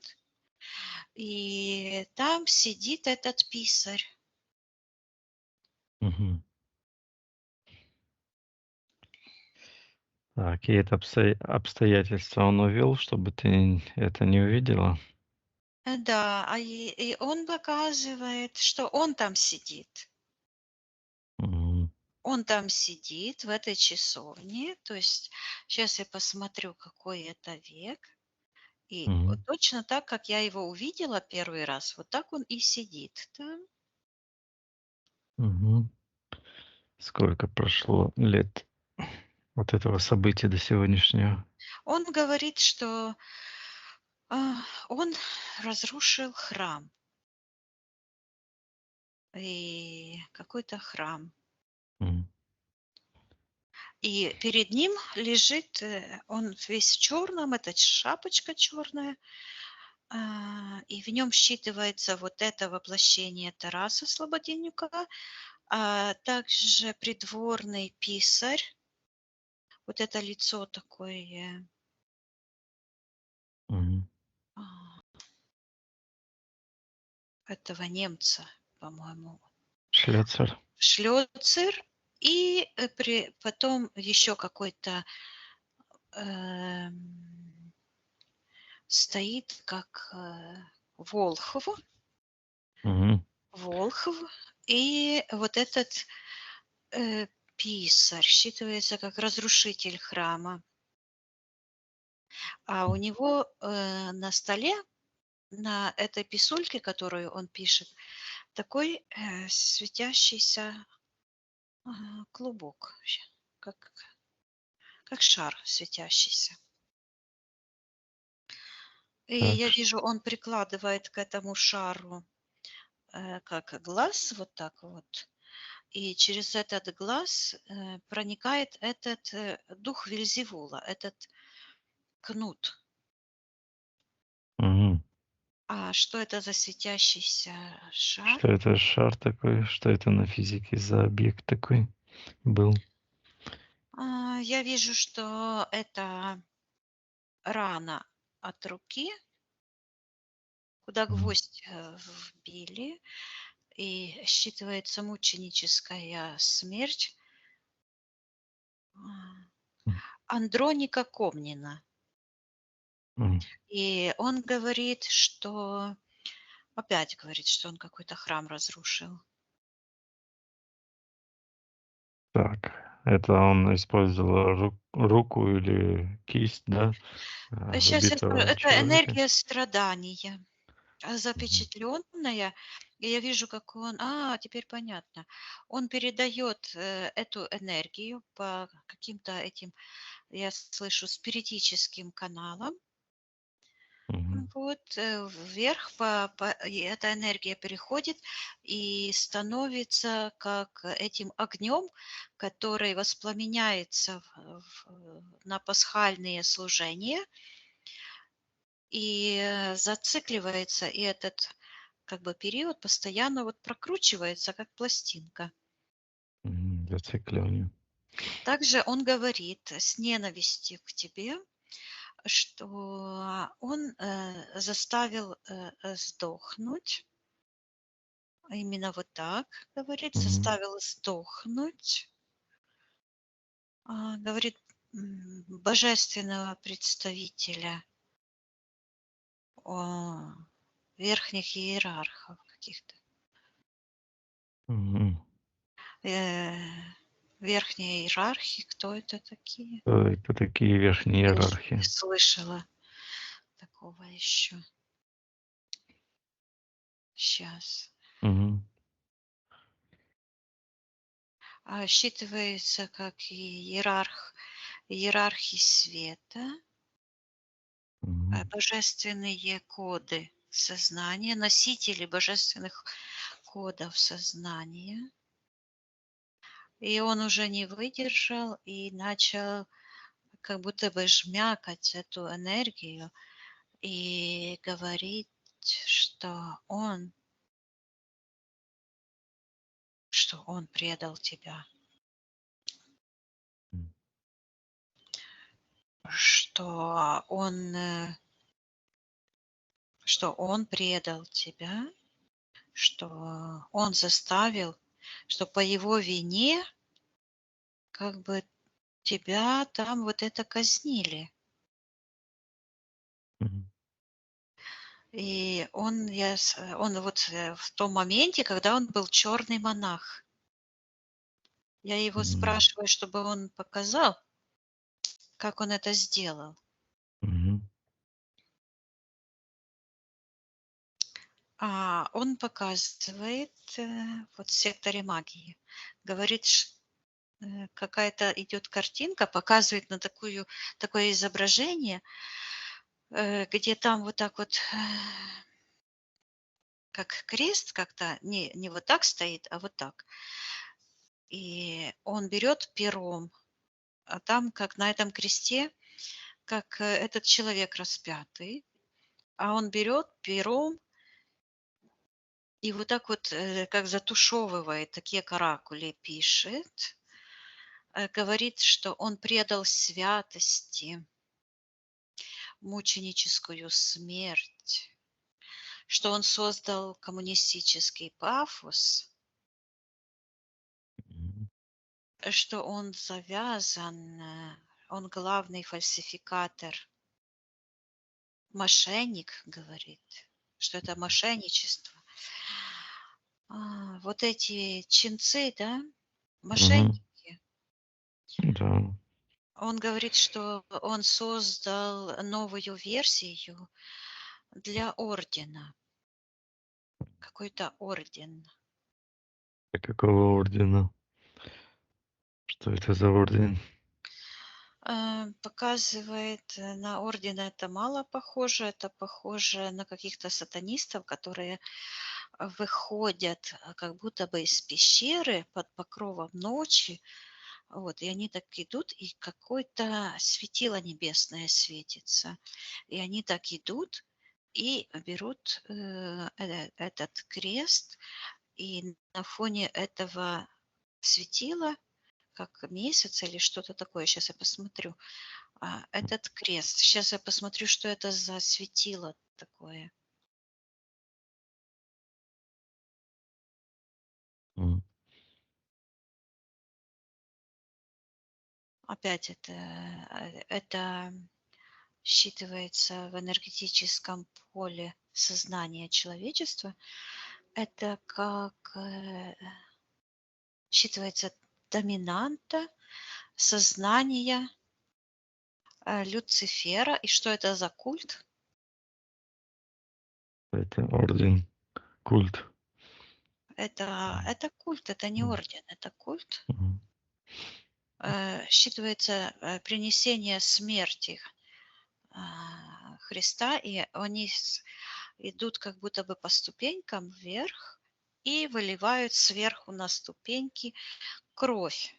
Speaker 2: и там сидит этот писарь.
Speaker 1: Мгм. Так, и это обстоятельство он увел, чтобы ты это не увидела?
Speaker 2: Да, и он показывает, что он там сидит.
Speaker 1: Мгм.
Speaker 2: Он там сидит в этой часовне. То есть сейчас я посмотрю, какой это век. И вот
Speaker 1: Мгм.
Speaker 2: точно так, как я его увидела первый раз, вот так он и сидит там.
Speaker 1: Мгм. Сколько прошло лет вот этого события до сегодняшнего?
Speaker 2: Он говорит, что он разрушил храм, и какой-то храм.
Speaker 1: Мгм.
Speaker 2: И перед ним лежит, он весь в черном, эта шапочка черная, и в нем считывается вот это воплощение Тараса Слободенюка, а также придворный писарь, вот это лицо такое,
Speaker 1: Мгм.
Speaker 2: а, этого немца, по-моему,
Speaker 1: Шлёцер.
Speaker 2: Шлёцер, и потом еще какой-то, стоит как Волхв,
Speaker 1: Мгм.
Speaker 2: Волхв, и вот этот писарь считывается как разрушитель храма. А у
Speaker 1: М.
Speaker 2: него на столе, на этой писульке, которую он пишет, такой светящийся клубок, как, как шар светящийся. И
Speaker 1: Так.
Speaker 2: я вижу, он прикладывает к этому шару как глаз, вот так вот. И через этот глаз проникает этот дух Вельзевула, этот кнут.
Speaker 1: Мгм.
Speaker 2: А что это за светящийся шар?
Speaker 1: Что это шар такой? Что это на физике за объект такой был?
Speaker 2: Я вижу, что это рана от руки, куда
Speaker 1: М.
Speaker 2: гвоздь вбили, и считывается мученическая смерть
Speaker 1: М.
Speaker 2: Андроника Комнина.
Speaker 1: М.
Speaker 2: И он говорит, что опять говорит, что он какой-то храм разрушил.
Speaker 1: Так, это он использовал руку или кисть, да,
Speaker 2: Сейчас я скажу,
Speaker 1: убитого
Speaker 2: это
Speaker 1: человека?
Speaker 2: энергия страдания,
Speaker 1: Мгм.
Speaker 2: запечатленная. И я вижу, как он теперь понятно. Он передает, эту энергию по каким-то этим, я слышу, спиритическим каналам.
Speaker 1: Мгм.
Speaker 2: Вот, вверх и эта энергия переходит и становится как этим огнем, который воспламеняется на пасхальные служения и зацикливается, и этот как бы период постоянно вот прокручивается, как пластинка.
Speaker 1: Зацикливание.
Speaker 2: Также он говорит с ненавистью к тебе, что он заставил сдохнуть. Именно вот так, говорит,
Speaker 1: Мгм.
Speaker 2: заставил сдохнуть, говорит, божественного представителя, о, верхних иерархов каких-то.
Speaker 1: Мгм.
Speaker 2: Э, Верхние иерархи, кто это такие?
Speaker 1: Это такие верхние
Speaker 2: Не
Speaker 1: иерархии.
Speaker 2: слышала такого еще. Сейчас.
Speaker 1: Мгм.
Speaker 2: Считывается как иерархи света,
Speaker 1: Мгм.
Speaker 2: божественные коды сознания, носители божественных кодов сознания. И он уже не выдержал и начал как будто бы жмякать эту энергию и говорить, что он предал тебя,
Speaker 1: М.
Speaker 2: что он, э, что он предал тебя, что он заставил, что по его вине как бы тебя там вот это казнили.
Speaker 1: Мгм.
Speaker 2: И он вот в том моменте, когда он был черный монах, я его
Speaker 1: М.
Speaker 2: спрашиваю, чтобы он показал, как он это сделал.
Speaker 1: Мгм.
Speaker 2: Он показывает вот в секторе магии, говорит, какая-то идет картинка, показывает на такое изображение, где там вот так вот, как крест как-то, не вот так стоит, а вот так. И он берет пером, а там, как на этом кресте, как этот человек распятый, а он берет пером и вот так вот, как затушевывает, такие каракули пишет, говорит, что он предал святости, мученическую смерть, что он создал коммунистический пафос,
Speaker 1: Мгм.
Speaker 2: что он завязан, он главный фальсификатор мошенник, говорит, что это мошенничество. Вот эти ченцы, да,
Speaker 1: Мгм.
Speaker 2: мошенники.
Speaker 1: Да.
Speaker 2: Он говорит, что он создал новую версию для ордена. Какой-то орден.
Speaker 1: А какого ордена? Что это за орден?
Speaker 2: Показывает на орден это мало похоже. Это похоже на каких-то сатанистов, которые выходят как будто бы из пещеры под покровом ночи. Вот, и они так идут, и какое-то светило небесное светится. И они так идут и берут этот крест, и на фоне этого светила, как месяц или что-то такое, сейчас я посмотрю, этот крест. Сейчас я посмотрю, что это за светило такое.
Speaker 1: М.
Speaker 2: Опять это считывается в энергетическом поле сознания человечества. Это как считывается доминанта сознания Люцифера. И что это за культ?
Speaker 1: Это орден, культ.
Speaker 2: Это культ, это не
Speaker 1: М.
Speaker 2: орден, это культ.
Speaker 1: Мгм.
Speaker 2: Считывается принесение смерти Христа, и они идут как будто бы по ступенькам вверх и выливают сверху на ступеньки кровь,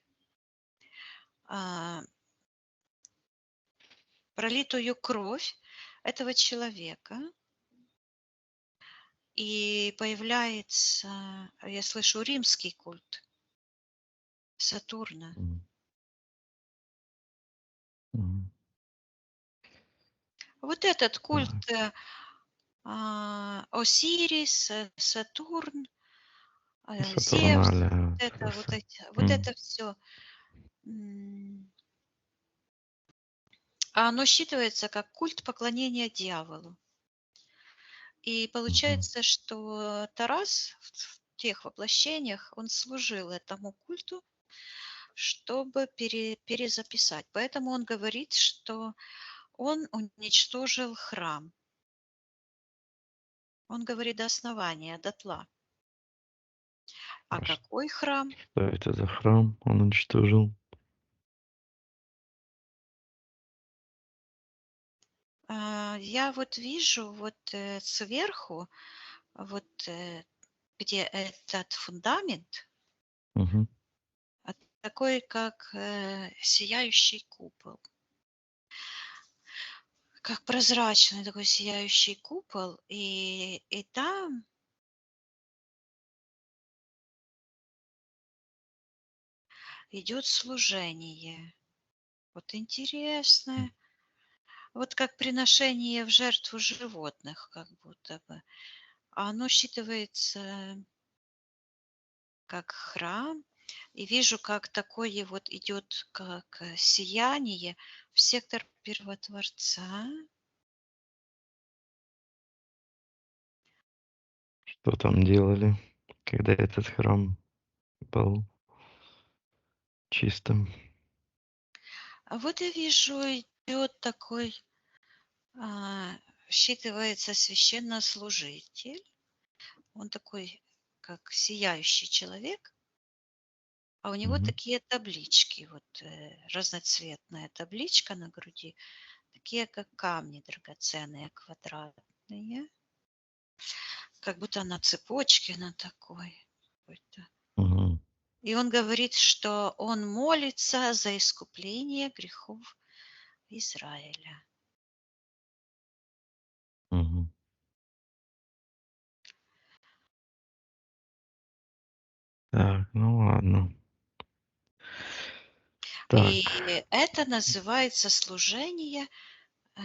Speaker 2: а, пролитую кровь этого человека. И появляется, я слышу, римский культ Сатурна.
Speaker 1: М. М.
Speaker 2: Вот этот культ
Speaker 1: Так.
Speaker 2: Осирис, Сатурн, Зевс,
Speaker 1: Сатурналя краса.
Speaker 2: вот
Speaker 1: М.
Speaker 2: это все, оно считывается как культ поклонения дьяволу. И
Speaker 1: Мгм.
Speaker 2: получается, что Тарас в тех воплощениях, он служил этому культу, чтобы перезаписать. Поэтому он говорит, что он уничтожил храм. Он говорит до основания, дотла. А
Speaker 1: А
Speaker 2: какой храм?
Speaker 1: что это за храм он уничтожил?
Speaker 2: Я вот вижу вот сверху, вот где этот фундамент,
Speaker 1: Мгм.
Speaker 2: такой как сияющий купол, как прозрачный такой сияющий купол, и там идет служение. Вот интересно. Вот как приношение в жертву животных, как будто бы. А оно считывается как храм. И вижу, как такое вот идет, как сияние в сектор первотворца.
Speaker 1: Что там делали, когда этот храм был чистым?
Speaker 2: А вот я вижу, идет такой, а, считывается священнослужитель. Он такой, как сияющий человек, а у него
Speaker 1: Мгм.
Speaker 2: такие таблички, вот разноцветная табличка на груди, такие как камни драгоценные, квадратные, как будто на цепочке на такой какой-то.
Speaker 1: Мгм.
Speaker 2: И он говорит, что он молится за искупление грехов Израиля.
Speaker 1: Мгм. Так, ну ладно. Так.
Speaker 2: И это называется служение, э,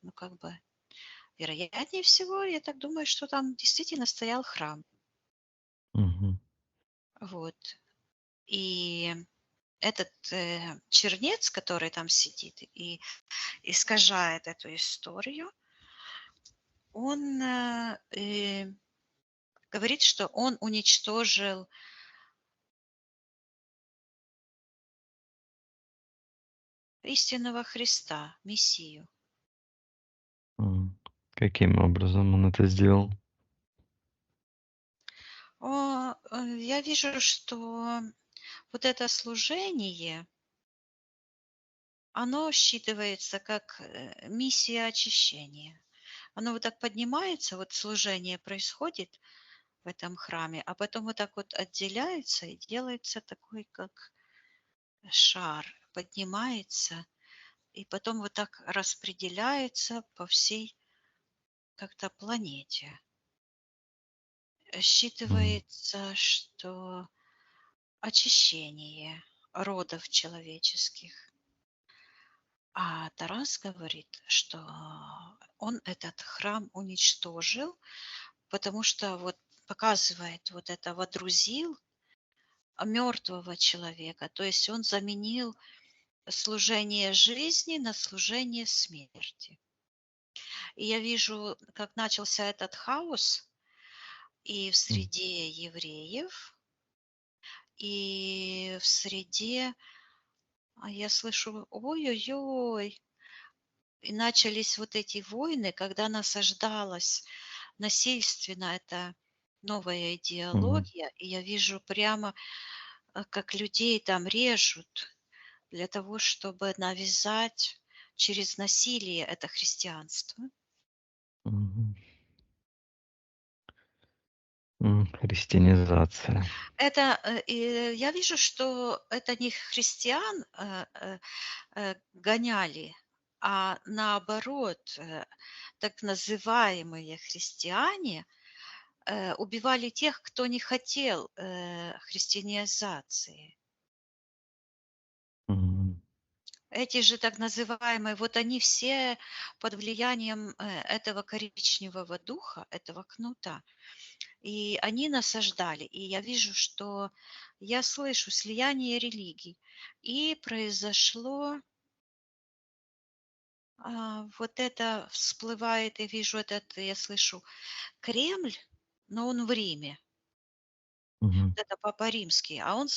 Speaker 2: ну как бы, вероятнее всего, я так думаю, что там действительно стоял храм.
Speaker 1: Мгм.
Speaker 2: Вот. И этот чернец, который там сидит и искажает эту историю, он говорит, что он уничтожил истинного Христа, Мессию.
Speaker 1: М. Каким образом он это сделал?
Speaker 2: Я вижу, что вот это служение, оно считывается как миссия очищения. Оно вот так поднимается, вот служение происходит в этом храме, а потом вот так вот отделяется и делается такой, как шар, поднимается, и потом вот так распределяется по всей как-то планете.
Speaker 1: М.
Speaker 2: Считывается, что очищение родов человеческих. А Тарас говорит, что он этот храм уничтожил, потому что вот показывает вот это водрузил мертвого человека, то есть он заменил служение жизни на служение смерти. И я вижу, как начался этот хаос и в
Speaker 1: М.
Speaker 2: среде евреев, и в среде, я слышу, ой-ой-ой, и начались вот эти войны, когда насаждалась насильственно эта новая
Speaker 1: Мгм.
Speaker 2: идеология, и я вижу прямо, как людей там режут для того, чтобы навязать через насилие это христианство.
Speaker 1: Мгм. Христианизация.
Speaker 2: Это, и я вижу, что это не христиан гоняли, а наоборот, так называемые христиане убивали тех, кто не хотел христианизации.
Speaker 1: Мгм.
Speaker 2: Эти же так называемые, вот они все под влиянием этого коричневого духа, этого кнута. И они насаждали. И я вижу, что я слышу слияние религий. И произошло, вот это всплывает, и вижу этот, я слышу, Кремль, но он в Риме.
Speaker 1: Мгм.
Speaker 2: Вот это Папа Римский. А он,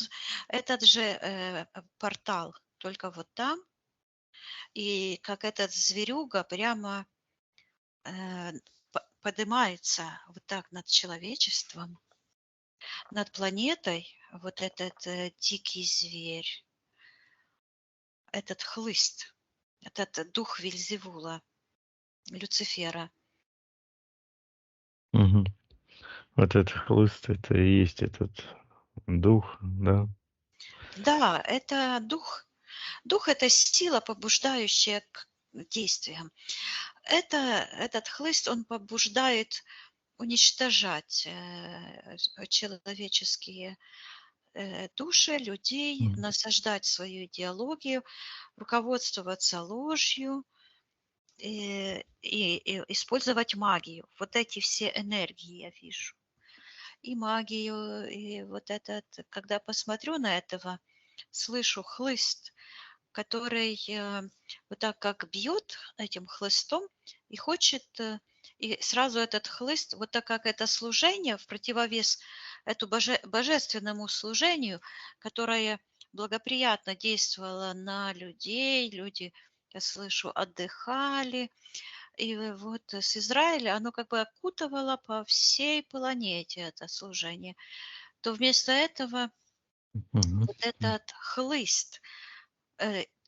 Speaker 2: этот же портал, только вот там. И как этот зверюга прямо э, поднимается вот так над человечеством, над планетой, вот этот дикий зверь, этот хлыст, этот дух Вельзевула, Люцифера.
Speaker 1: Мгм. Вот этот хлыст — это и есть этот дух, да?
Speaker 2: Да, это дух. Дух – это сила, побуждающая к действиям. Этот хлыст, он побуждает уничтожать человеческие души людей,
Speaker 1: М.
Speaker 2: насаждать свою идеологию, руководствоваться ложью и использовать магию. Вот эти все энергии я вижу. И магию, и вот этот, когда посмотрю на этого, слышу хлыст, который вот так как бьет этим хлыстом и хочет, и сразу этот хлыст, вот так как это служение в противовес эту божественному служению, которое благоприятно действовало на людей, люди, я слышу, отдыхали, и вот с Израиля оно как бы окутывало по всей планете это служение, то вместо этого
Speaker 1: Мгм.
Speaker 2: вот этот хлыст,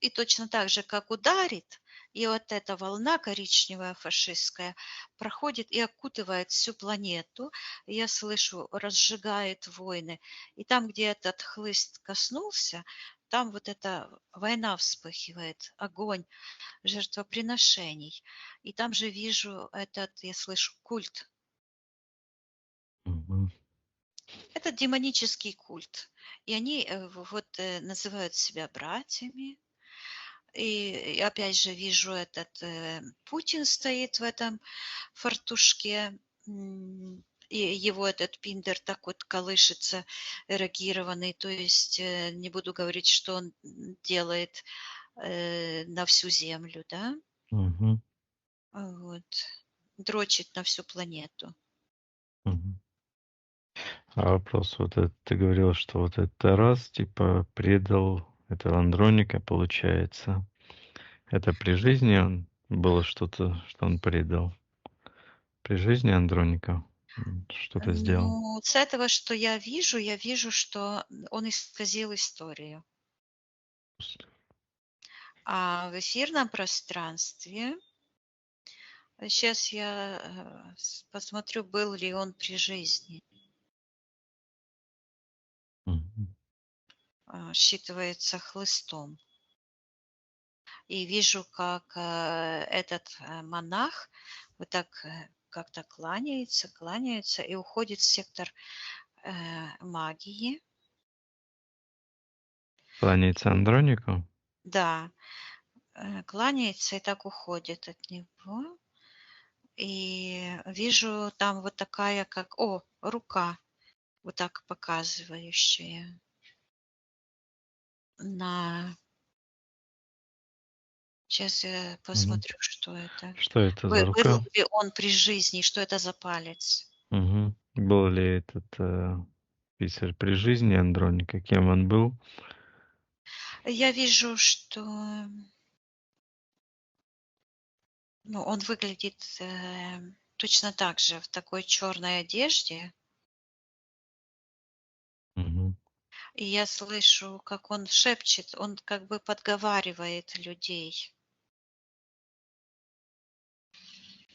Speaker 2: и точно так же, как ударит, и вот эта волна коричневая фашистская проходит и окутывает всю планету. И я слышу, разжигает войны. И там, где этот хлыст коснулся, там вот эта война вспыхивает, огонь жертвоприношений. И там же вижу этот, я слышу, культ.
Speaker 1: Мгм.
Speaker 2: Это демонический культ. И они вот называют себя братьями. И опять же вижу этот Путин стоит в этом фартушке, и его этот пиндер так вот колышется, эрогированный. То есть не буду говорить, что он делает на всю землю, да.
Speaker 1: Мгм.
Speaker 2: Вот. дрочит на всю планету.
Speaker 1: Мгм. А вопрос, вот это ты говорил, что вот этот Тарас, типа, предал этого Андроника, получается. Это при жизни он было что-то, что он предал? При жизни Андроника что-то сделал?
Speaker 2: Ну, с этого, что я вижу, что он исказил историю. А в эфирном пространстве, сейчас я посмотрю, был ли он при жизни.
Speaker 1: Мгм.
Speaker 2: Считывается хлыстом. И вижу, как этот монах вот так как-то кланяется и уходит в сектор магии.
Speaker 1: Кланяется Андронику?
Speaker 2: Да, кланяется и так уходит от него. И вижу там вот такая, как, рука, вот так показывающая на... Сейчас я
Speaker 1: Мгм.
Speaker 2: посмотрю, что это.
Speaker 1: Что это за
Speaker 2: Был
Speaker 1: рука?
Speaker 2: ли он при жизни, что это за палец.
Speaker 1: Мгм. Был ли этот писарь при жизни Андроника? Кем он был?
Speaker 2: Я вижу, что ну, он выглядит точно так же в такой черной одежде.
Speaker 1: Мгм.
Speaker 2: И я слышу, как он шепчет, он как бы подговаривает людей.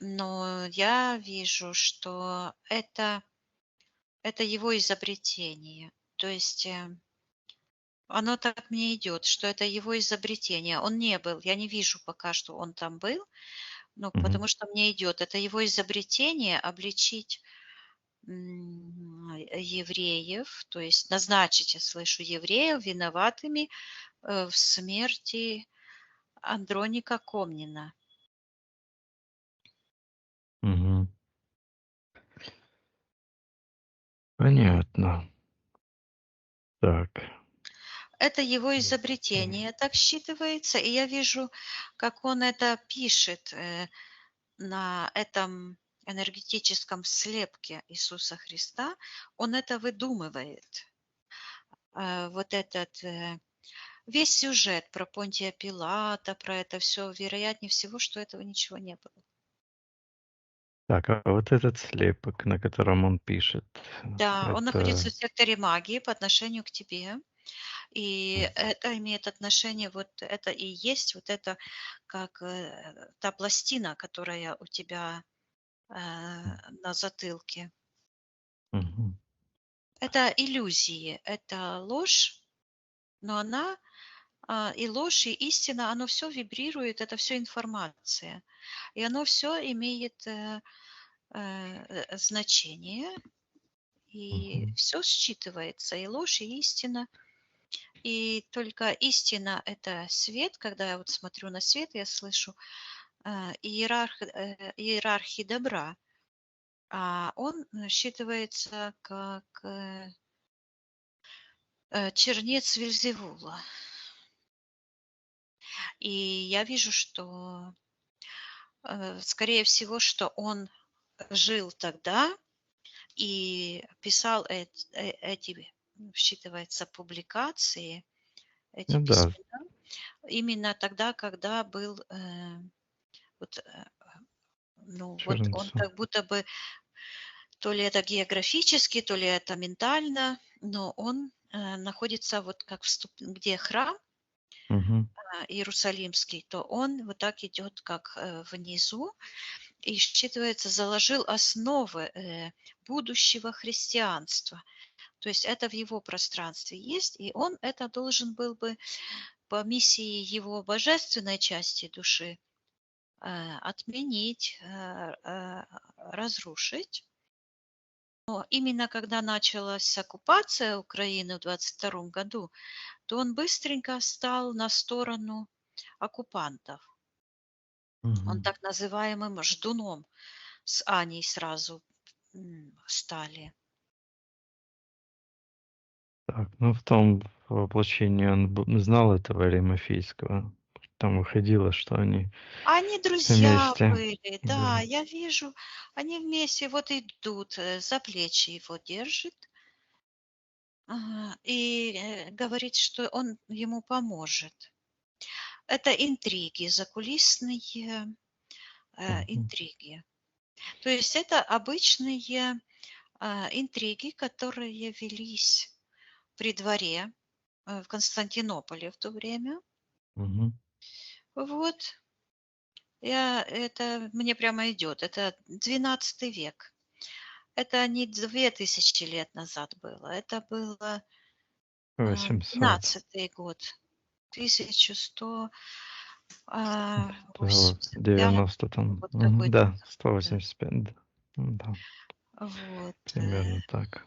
Speaker 2: Но я вижу, что это его изобретение. То есть оно так мне идет, что это его изобретение. Он не был, я не вижу пока, что он там был, но
Speaker 1: Мгм.
Speaker 2: потому что мне идет, это его изобретение обличить евреев, то есть назначить, я слышу, евреев виноватыми в смерти Андроника Комнина.
Speaker 1: Мгм. Понятно. Так.
Speaker 2: Это его изобретение, так считывается, и я вижу, как он это пишет на этом энергетическом слепке Иисуса Христа. Он это выдумывает. Вот этот весь сюжет про Понтия Пилата, про это все, вероятнее всего, что этого ничего не было.
Speaker 1: Так, а вот этот слепок, на котором он пишет,
Speaker 2: Да, он находится
Speaker 1: это...
Speaker 2: в секторе магии по отношению к тебе. И
Speaker 1: М.
Speaker 2: это имеет отношение, вот это и есть вот это, как та пластина, которая у тебя на затылке.
Speaker 1: Мгм.
Speaker 2: Это иллюзии, это ложь, но она и ложь, и истина, оно все вибрирует, это все информация. И оно все имеет значение, и
Speaker 1: Мгм.
Speaker 2: все считывается, и ложь, и истина. И только истина — это свет. Когда я вот смотрю на свет, я слышу иерархии добра, а он считывается как чернец Вельзевула. И я вижу, что, скорее всего, что он жил тогда и писал эти, считывается, публикации, эти
Speaker 1: Ну да,
Speaker 2: письмена именно тогда, когда был вот, ну, вот он
Speaker 1: чернца.
Speaker 2: как будто бы то ли это географически, то ли это ментально, но он находится вот как где храм
Speaker 1: Мгм.
Speaker 2: Иерусалимский, то он вот так идет как внизу и считывается, заложил основы будущего христианства. То есть это в его пространстве есть, и он это должен был бы по миссии его божественной части души отменить, разрушить. Но именно когда началась оккупация Украины в 22 году, то он быстренько стал на сторону оккупантов. Он
Speaker 1: Мгм.
Speaker 2: так называемым ждуном с Аней сразу стали.
Speaker 1: Так, ну в том воплощении он знал этого Римофейского. там выходило, что они
Speaker 2: Они друзья
Speaker 1: вместе.
Speaker 2: были, да,
Speaker 1: Да.
Speaker 2: я вижу, они вместе вот идут, за плечи его держит, и, говорит, что он ему поможет. Это интриги, закулисные,
Speaker 1: Мгм.
Speaker 2: интриги. То есть это обычные, интриги, которые велись при дворе, в Константинополе в то время.
Speaker 1: Мгм.
Speaker 2: Вот. Это мне прямо идет. Это 12 век. Это не 2000 лет назад было. Это было,
Speaker 1: 800.
Speaker 2: 12 год. 1185
Speaker 1: 90 там.
Speaker 2: вот
Speaker 1: Мгм.
Speaker 2: какой-то
Speaker 1: Да,
Speaker 2: там, да.
Speaker 1: 185, да. Да,
Speaker 2: Вот.
Speaker 1: примерно так.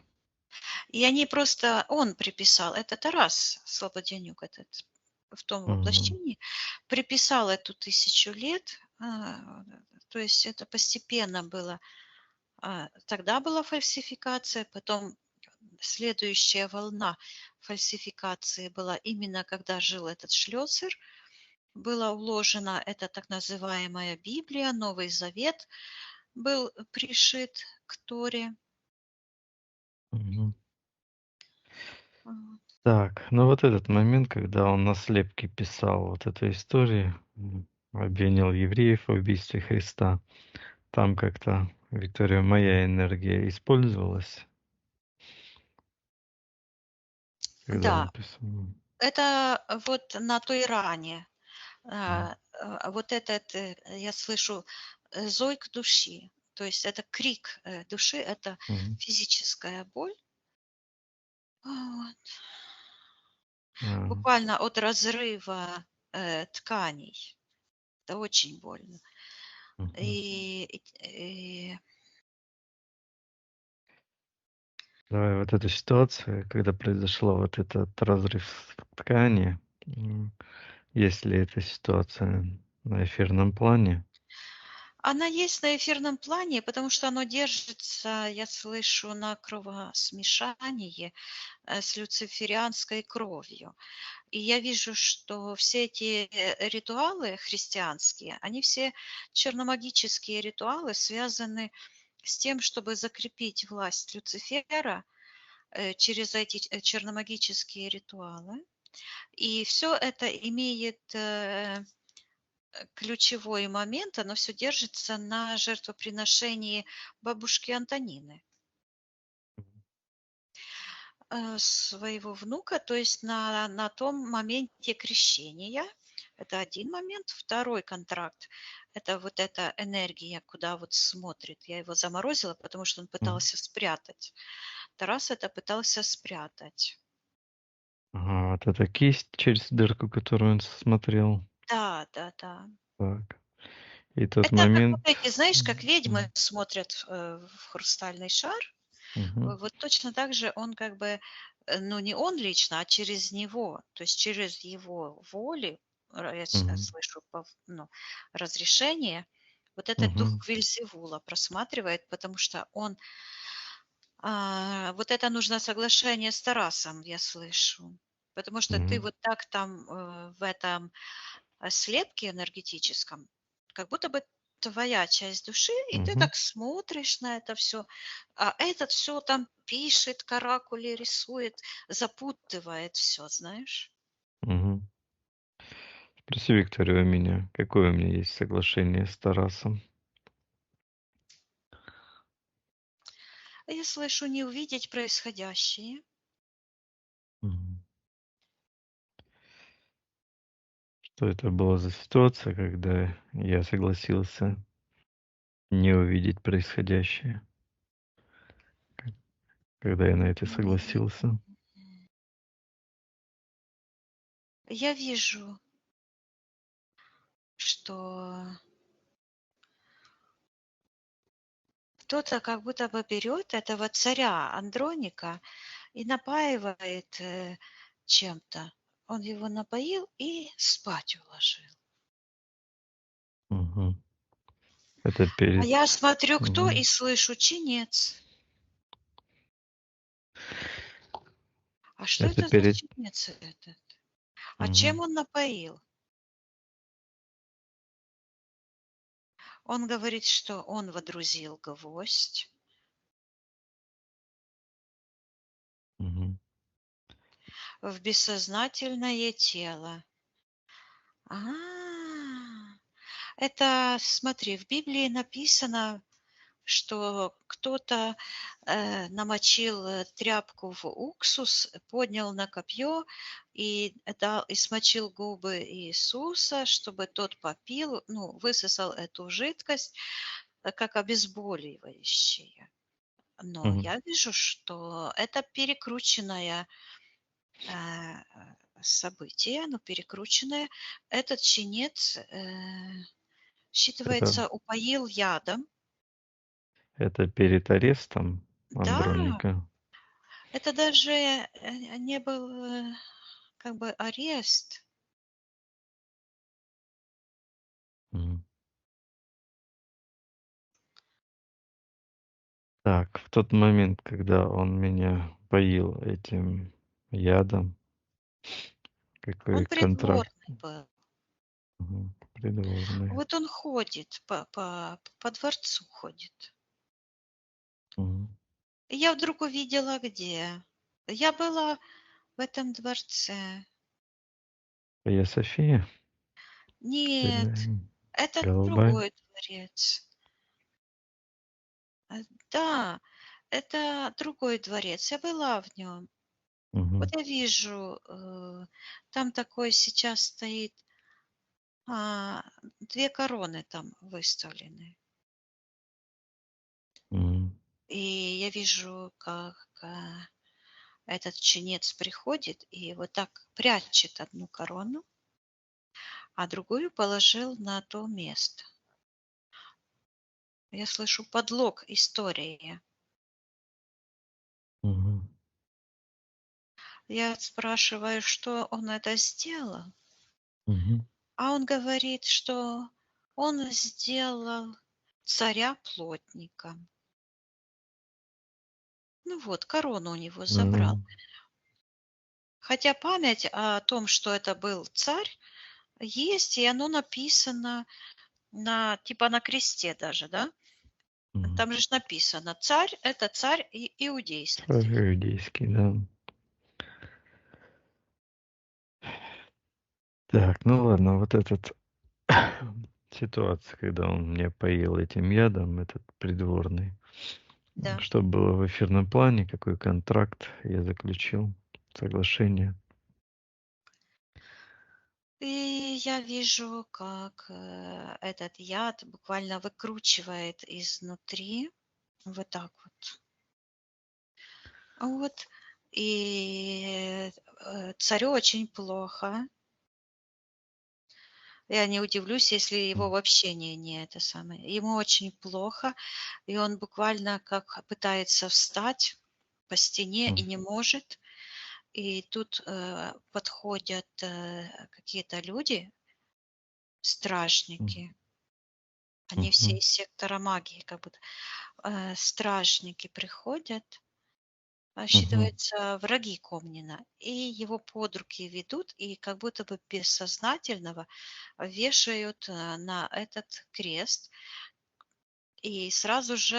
Speaker 2: И они просто он приписал, это Тарас Слободенюк этот в том
Speaker 1: Мгм.
Speaker 2: воплощении, приписал эту 1000 лет. То есть это постепенно было. Тогда была фальсификация, потом следующая волна фальсификации была именно когда жил этот Шлёцер. Была уложена эта так называемая Библия, Новый Завет был пришит к Торе.
Speaker 1: Мгм.
Speaker 2: Вот.
Speaker 1: Так, ну вот этот момент, когда он на слепке писал вот эту историю, обвинил евреев в убийстве Христа, там как-то, Виктория, моя энергия использовалась, когда он
Speaker 2: Да,
Speaker 1: писал?
Speaker 2: это вот на той ране.
Speaker 1: Мгм.
Speaker 2: Вот этот, я слышу, зойк души. То есть это крик, души, это
Speaker 1: Мгм.
Speaker 2: физическая боль. Вот.
Speaker 1: А,
Speaker 2: Буквально от разрыва, тканей. Это очень больно.
Speaker 1: мгм.
Speaker 2: И
Speaker 1: Давай вот эта ситуация, когда произошел вот этот разрыв ткани, есть ли эта ситуация на эфирном плане?
Speaker 2: она есть на эфирном плане, потому что оно держится, я слышу, на кровосмешании, с люциферианской кровью. И я вижу, что все эти, ритуалы христианские, они все черномагические ритуалы, связаны с тем, чтобы закрепить власть Люцифера, через эти черномагические ритуалы. И все это имеет, ключевой момент, оно все держится на жертвоприношении бабушки Антонины, своего внука, то есть на том моменте крещения. Это один момент. Второй контракт — это вот эта энергия, куда вот смотрит. Я его заморозила, потому что он
Speaker 1: Мгм.
Speaker 2: пытался спрятать. Тарас это пытался спрятать.
Speaker 1: Ага, вот эта кисть, через дырку, которую он смотрел.
Speaker 2: Да, да-да.
Speaker 1: Так. И тот
Speaker 2: Это как вот
Speaker 1: момент.
Speaker 2: эти, знаешь, как ведьмы
Speaker 1: Мгм.
Speaker 2: смотрят, в хрустальный шар.
Speaker 1: Мгм.
Speaker 2: Вот точно так же он как бы, ну, не он лично, а через него, то есть через его воли,
Speaker 1: Мгм.
Speaker 2: слышу ну, разрешение, вот этот
Speaker 1: Мгм.
Speaker 2: дух Вельзевула просматривает, потому что он, вот это нужно соглашение с Тарасом, я слышу. Потому что ты
Speaker 1: Мгм.
Speaker 2: вот так там, в этом слепке энергетическом, как будто бы твоя часть души, и ты
Speaker 1: Мгм.
Speaker 2: так смотришь на это все, а этот все там пишет, каракули рисует, запутывает все, знаешь.
Speaker 1: Мгм. Спроси Викторию у меня, какое у меня есть соглашение с Тарасом.
Speaker 2: А я слышу не увидеть происходящее.
Speaker 1: Мгм. Что это была за ситуация, когда я согласился не увидеть происходящее? К Когда я на это
Speaker 2: М,
Speaker 1: согласился?
Speaker 2: Я вижу, что кто-то как будто бы берет этого царя Андроника и напаивает, чем-то. Он его напоил и спать уложил.
Speaker 1: Мгм. Это
Speaker 2: А
Speaker 1: перед.
Speaker 2: я смотрю, кто, и
Speaker 1: Мгм.
Speaker 2: слышу: чинец. А что
Speaker 1: Это
Speaker 2: это за
Speaker 1: перед.
Speaker 2: чинец этот? А чем
Speaker 1: Мгм.
Speaker 2: он напоил? Он говорит, что он водрузил гвоздь
Speaker 1: Мгм.
Speaker 2: в бессознательное тело. А, это, смотри, в Библии написано, что кто-то намочил тряпку в уксус, поднял на копье и смочил губы Иисуса, чтобы тот попил, ну, высосал эту жидкость как обезболивающее. Но
Speaker 1: Мгм.
Speaker 2: я вижу, что это перекрученное э, событие, но перекрученное. Этот чинец
Speaker 1: Это
Speaker 2: считывается, упоил ядом.
Speaker 1: это перед арестом
Speaker 2: Да,
Speaker 1: Андроника?
Speaker 2: это даже не был как бы арест.
Speaker 1: Мгм. Так, в тот момент, когда он меня поил этим ядом, какой
Speaker 2: Он
Speaker 1: контракт?
Speaker 2: придворный был.
Speaker 1: Мгм. Придворный.
Speaker 2: Вот он ходит по дворцу ходит.
Speaker 1: Мгм.
Speaker 2: И я вдруг увидела где. Я была в этом дворце.
Speaker 1: Hagia София?
Speaker 2: Нет,
Speaker 1: Или
Speaker 2: это
Speaker 1: голубая?
Speaker 2: другой дворец. Да, это другой дворец. Я была в нем. Вот
Speaker 1: Мгм.
Speaker 2: я вижу, там такой сейчас стоит, 2 короны там выставлены.
Speaker 1: Мгм.
Speaker 2: И я вижу, как, этот чинец приходит и вот так прячет одну корону, а другую положил на то место. Я слышу подлог истории.
Speaker 1: Мгм.
Speaker 2: Я спрашиваю, что он это сделал,
Speaker 1: Мгм.
Speaker 2: а он говорит, что он сделал царя плотником. Ну вот, корону у него забрал.
Speaker 1: Ну,
Speaker 2: Хотя память о том, что это был царь, есть, и оно написано на типа на кресте даже, да?
Speaker 1: мгм.
Speaker 2: Там же ж написано: "Царь - это царь иудейский".
Speaker 1: Царь иудейский, да. Так, ну ладно, вот этот ситуация, когда он меня поил этим ядом, этот придворный.
Speaker 2: Да.
Speaker 1: Что было в эфирном плане, какой контракт я заключил, соглашение.
Speaker 2: И я вижу, как, этот яд буквально выкручивает изнутри. Вот так вот. Вот. И, царю очень плохо. Я не удивлюсь, если его
Speaker 1: М,
Speaker 2: вообще не это самое. Ему очень плохо, и он буквально как пытается встать по стене и
Speaker 1: м,
Speaker 2: не может. И тут, подходят, какие-то люди,
Speaker 1: м,
Speaker 2: стражники. Они все
Speaker 1: мгм,
Speaker 2: из сектора магии, как будто. Стражники приходят,
Speaker 1: мгм,
Speaker 2: считывается, враги Комнина, и его под руки ведут, и как будто бы бессознательного вешают, на этот крест. И сразу же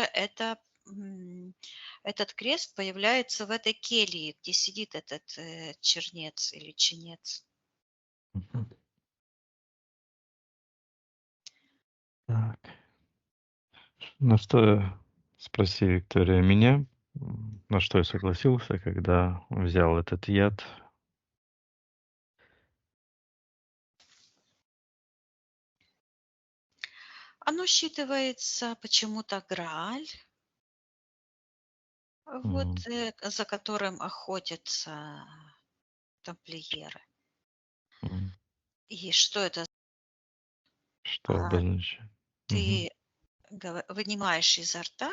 Speaker 2: этот крест появляется в этой келье, где сидит этот, чернец или чинец.
Speaker 1: мгм. Так. На что, спроси, Виктория, меня, на что я согласился, когда взял этот яд.
Speaker 2: Оно считывается почему-то Грааль,
Speaker 1: Мгм.
Speaker 2: вот, за которым охотятся тамплиеры.
Speaker 1: М.
Speaker 2: И что это?
Speaker 1: Что
Speaker 2: А,
Speaker 1: обозначает? Мгм.
Speaker 2: ты вынимаешь изо рта,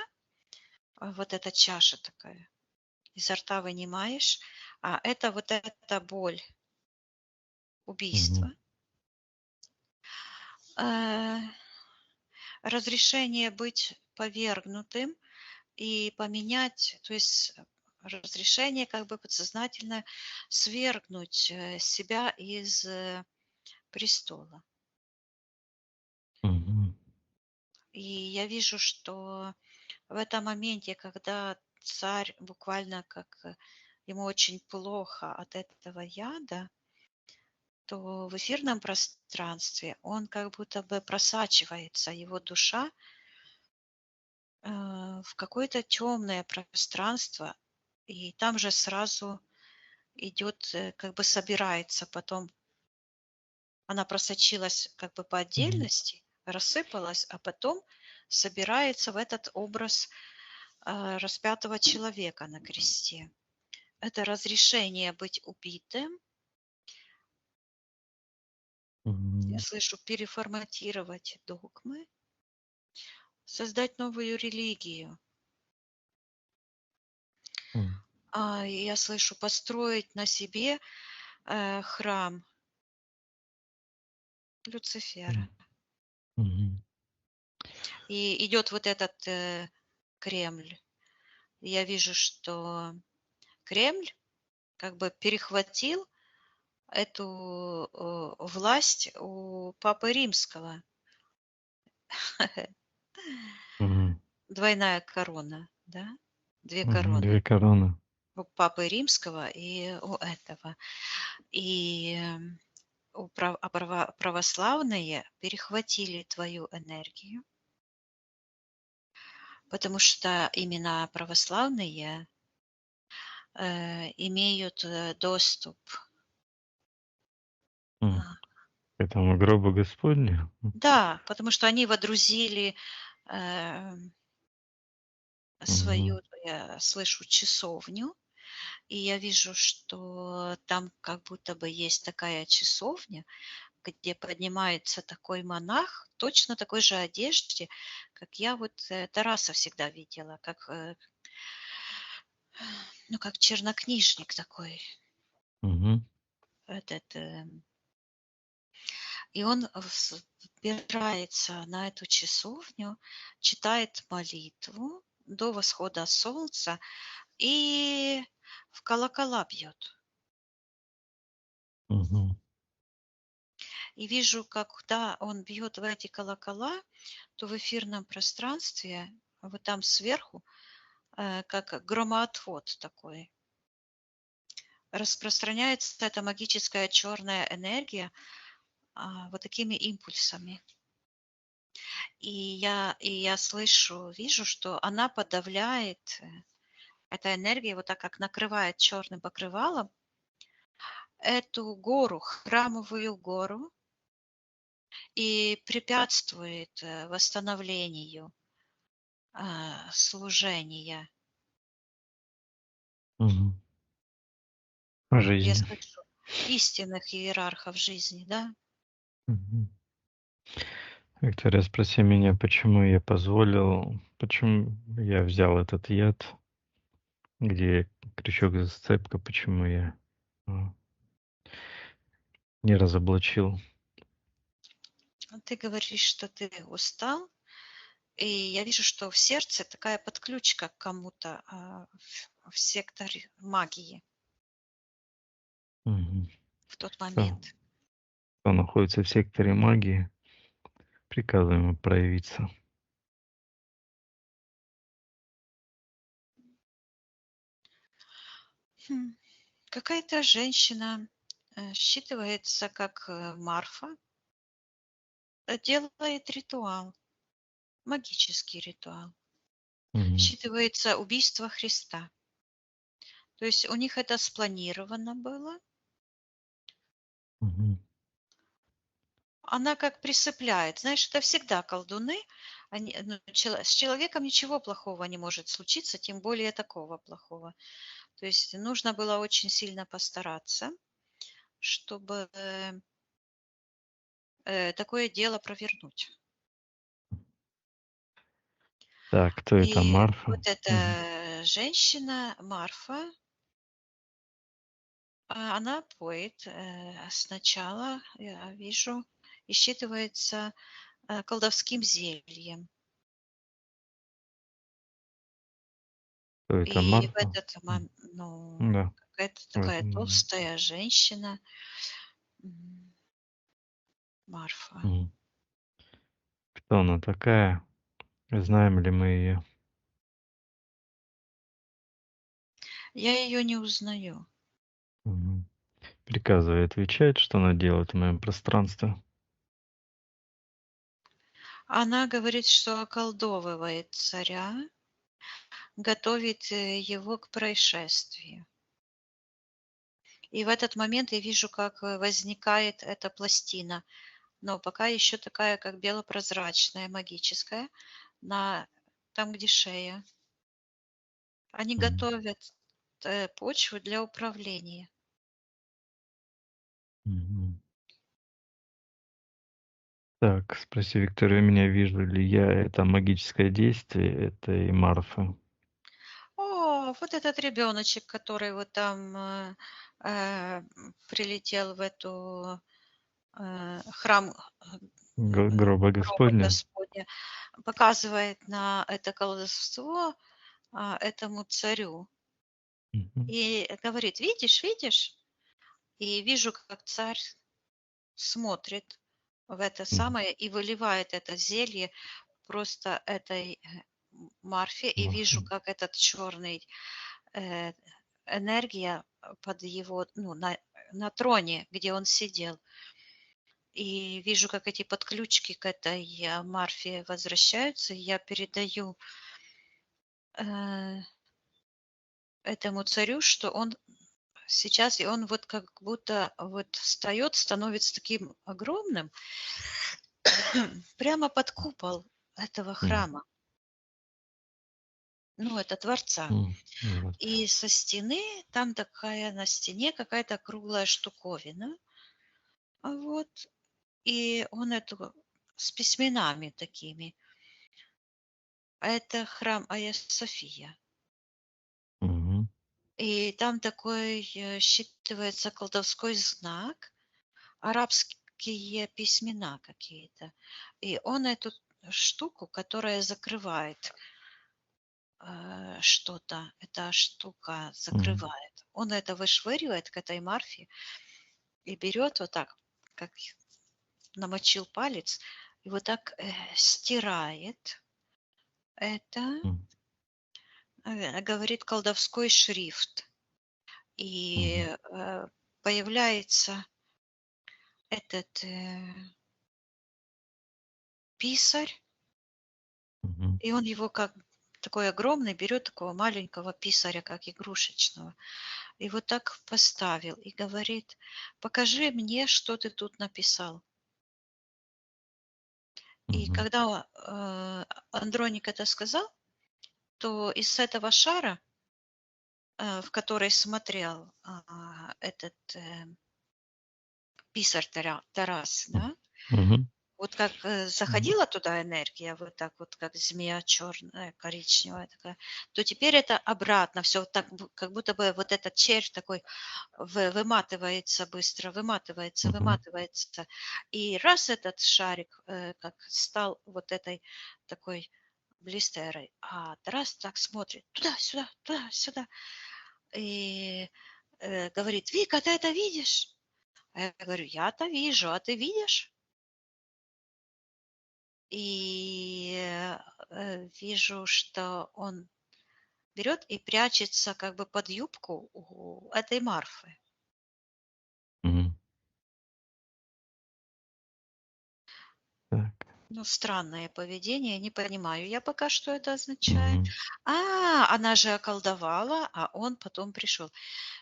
Speaker 2: вот эта чаша такая, изо рта вынимаешь, а это вот эта боль
Speaker 1: Мгм.
Speaker 2: убийства. Э, Разрешение быть повергнутым и поменять, то есть разрешение как бы подсознательно свергнуть себя из престола.
Speaker 1: Мгм.
Speaker 2: И я вижу, что в этом моменте, когда царь буквально ему очень плохо от этого яда, то в эфирном пространстве он как будто бы просачивается, его душа в какое-то темное пространство, и там же сразу идет, как бы собирается потом. Она просочилась как бы по
Speaker 1: Мгм.
Speaker 2: отдельности, рассыпалась, а потом собирается в этот образ распятого человека на кресте. Это разрешение быть убитым. Я
Speaker 1: Мгм.
Speaker 2: слышу переформатировать догмы, создать новую религию.
Speaker 1: М.
Speaker 2: И я слышу построить на себе храм Люцифера.
Speaker 1: М. Мгм.
Speaker 2: И идет вот этот Кремль. И я вижу, что Кремль как бы перехватил эту власть у Папы Римского.
Speaker 1: Мгм.
Speaker 2: Двойная корона, да? Две
Speaker 1: Мгм.
Speaker 2: короны.
Speaker 1: 2 короны.
Speaker 2: У Папы Римского и у этого. И православные перехватили твою энергию, потому что именно православные имеют доступ.
Speaker 1: М.
Speaker 2: А,
Speaker 1: К этому гробу Господню?
Speaker 2: Да, потому что они водрузили э,
Speaker 1: Мгм.
Speaker 2: свою, я слышу, часовню, и я вижу, что там как будто бы есть такая часовня, где поднимается такой монах, точно такой же одежде, как я вот Тараса всегда видела, ну, как чернокнижник такой,
Speaker 1: Мгм.
Speaker 2: этот, и он взбирается на эту часовню, читает молитву до восхода солнца и в колокола бьет.
Speaker 1: Мгм.
Speaker 2: И вижу, когда он бьет в эти колокола, то в эфирном пространстве, вот там сверху, как громоотвод такой, распространяется эта магическая черная энергия вот такими импульсами. И я слышу, вижу, что она подавляет, эта энергия вот так как накрывает черным покрывалом эту гору, храмовую гору, и препятствует восстановлению служения.
Speaker 1: Мгм.
Speaker 2: Я
Speaker 1: Жизни.
Speaker 2: слышу истинных иерархов жизни, да?
Speaker 1: Мгм. Виктория, спроси меня, почему я взял этот яд, где крючок и зацепка, почему я а, не разоблачил.
Speaker 2: Ты говоришь, что ты устал, и я вижу, что в сердце такая подключка к кому-то в секторе магии
Speaker 1: Мгм.
Speaker 2: в тот
Speaker 1: Кто,
Speaker 2: момент.
Speaker 1: кто находится в секторе магии, приказываем ему проявиться.
Speaker 2: Хм. Какая-то женщина считывается как Марфа, делает ритуал, магический ритуал.
Speaker 1: Мгм.
Speaker 2: Считывается убийство Христа. То есть у них это спланировано было.
Speaker 1: Мгм.
Speaker 2: Она как присыпляет. Знаешь, это всегда колдуны. С человеком ничего плохого не может случиться, тем более такого плохого. То есть нужно было очень сильно постараться, чтобы такое дело провернуть.
Speaker 1: Так, кто это?
Speaker 2: И
Speaker 1: Марфа?
Speaker 2: вот
Speaker 1: Мгм.
Speaker 2: эта женщина Марфа, она поет сначала, я вижу, и считывается колдовским зельем.
Speaker 1: Кто это?
Speaker 2: И в
Speaker 1: Марфа?
Speaker 2: этот
Speaker 1: М.
Speaker 2: ну,
Speaker 1: Да,
Speaker 2: какая-то
Speaker 1: в
Speaker 2: такая
Speaker 1: этом моменте.
Speaker 2: толстая женщина, м, Марфа.
Speaker 1: Мгм. Кто она такая? Знаем ли мы ее?
Speaker 2: Я ее не узнаю.
Speaker 1: Мгм. Приказывай отвечать, что она делает в моем пространстве.
Speaker 2: Она говорит, что околдовывает царя, готовит его к происшествию. И в этот момент я вижу, как возникает эта пластина, но пока еще такая, как белопрозрачная, магическая, на там, где шея. Они
Speaker 1: Мгм.
Speaker 2: готовят почву для управления.
Speaker 1: Мгм. Так, спроси Викторию меня, вижу ли я это магическое действие этой Марфы.
Speaker 2: О, вот этот ребеночек, который вот там прилетел в эту храм
Speaker 1: Гроба
Speaker 2: гроба
Speaker 1: Господня.
Speaker 2: Господня, показывает на это колдовство этому царю
Speaker 1: Мгм.
Speaker 2: и говорит: видишь, видишь? И вижу, как царь смотрит в это
Speaker 1: Мгм.
Speaker 2: самое и выливает это зелье просто этой Марфе, и
Speaker 1: Марфа.
Speaker 2: вижу, как этот черный э, энергия под его, ну, на троне, где он сидел. И вижу, как эти подключки к этой Марфе возвращаются. И я передаю э, этому царю, что он сейчас, и он вот как будто вот встает, становится таким огромным, прямо под купол этого
Speaker 1: М.
Speaker 2: храма, ну, это дворца.
Speaker 1: Вот.
Speaker 2: И со стены, там такая на стене какая-то круглая штуковина, вот, и он эту с письменами такими. Это храм Айя София.
Speaker 1: Мгм.
Speaker 2: И там такой считывается колдовской знак, арабские письмена какие-то. И он эту штуку, которая закрывает что-то, эта штука
Speaker 1: Мгм.
Speaker 2: закрывает. Он это вышвыривает к этой Марфе и берет вот так, как намочил палец, и вот так стирает это,
Speaker 1: М.
Speaker 2: говорит колдовской шрифт. И
Speaker 1: Мгм.
Speaker 2: появляется этот писарь,
Speaker 1: Мгм.
Speaker 2: и он его как такой огромный берет такого маленького писаря, как игрушечного, и вот так поставил и говорит: покажи мне, что ты тут написал. И
Speaker 1: Мгм.
Speaker 2: когда Андроник это сказал, то из этого шара, в который смотрел этот писарь Тарас,
Speaker 1: М.
Speaker 2: да,
Speaker 1: Мгм.
Speaker 2: вот как
Speaker 1: М.
Speaker 2: заходила туда энергия, вот так вот, как змея черная, коричневая такая, то теперь это обратно, все так, как будто бы вот этот червь такой выматывается быстро, выматывается,
Speaker 1: Мгм.
Speaker 2: выматывается. И раз этот шарик как стал вот этой такой блистерой, а раз так смотрит туда-сюда, туда-сюда, и говорит: Вика, ты это видишь? А я говорю: я-то вижу, а ты видишь? И вижу, что он берет и прячется как бы под юбку у этой Марфы.
Speaker 1: Мгм. Так.
Speaker 2: Ну, странное поведение, не понимаю я пока, что это означает.
Speaker 1: Мгм.
Speaker 2: Она же околдовала, а он потом пришел.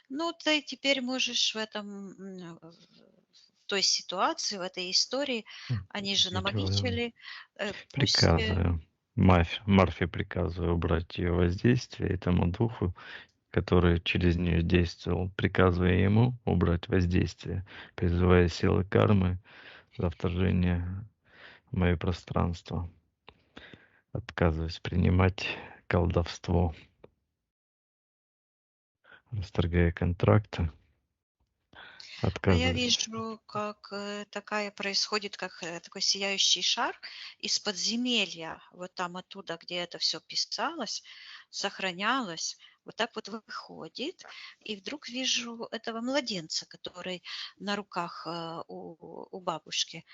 Speaker 2: Ну, ты теперь можешь в этом, в той ситуации, в этой истории, они же
Speaker 1: Видео.
Speaker 2: намагичили, пусть
Speaker 1: Приказываю. Марфе приказываю убрать ее воздействие этому духу, который через нее действовал, приказывая ему убрать воздействие, призывая силы кармы за вторжение в мое пространство. Отказываюсь принимать колдовство, расторгая контракты,
Speaker 2: А я
Speaker 1: отказываюсь.
Speaker 2: вижу, как такая происходит, как такой сияющий шар из подземелья, вот там оттуда, где это все писалось, сохранялось, вот так вот выходит, и вдруг вижу этого младенца, который на руках у бабушки.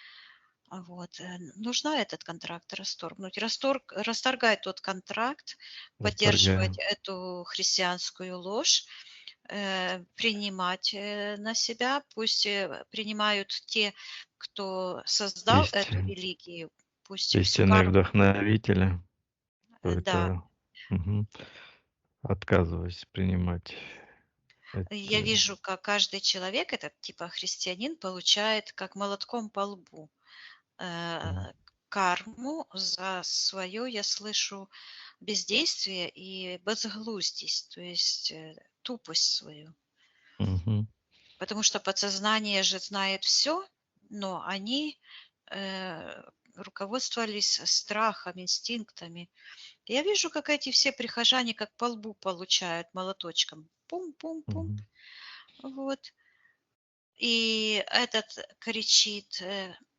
Speaker 2: Вот. Нужно этот контракт расторгнуть. Расторгать тот контракт, поддерживать
Speaker 1: Расторгаем.
Speaker 2: эту христианскую ложь, принимать на себя. Пусть принимают те, кто создал
Speaker 1: Есть
Speaker 2: эту религию, пусть всю
Speaker 1: истинные
Speaker 2: карму.
Speaker 1: вдохновители, то
Speaker 2: Да,
Speaker 1: это отказываюсь принимать
Speaker 2: я
Speaker 1: эти.
Speaker 2: вижу, как каждый человек, этот типа христианин, получает как молотком по лбу
Speaker 1: М,
Speaker 2: карму за свое, я слышу, бездействие и безглуздость, то есть тупость свою.
Speaker 1: мгм,
Speaker 2: Потому что подсознание же знает все, но они э, руководствовались страхом, инстинктами. Я вижу, как эти все прихожане как по лбу получают молоточком. Пум-пум-пум.
Speaker 1: мгм,
Speaker 2: Вот. И этот кричит,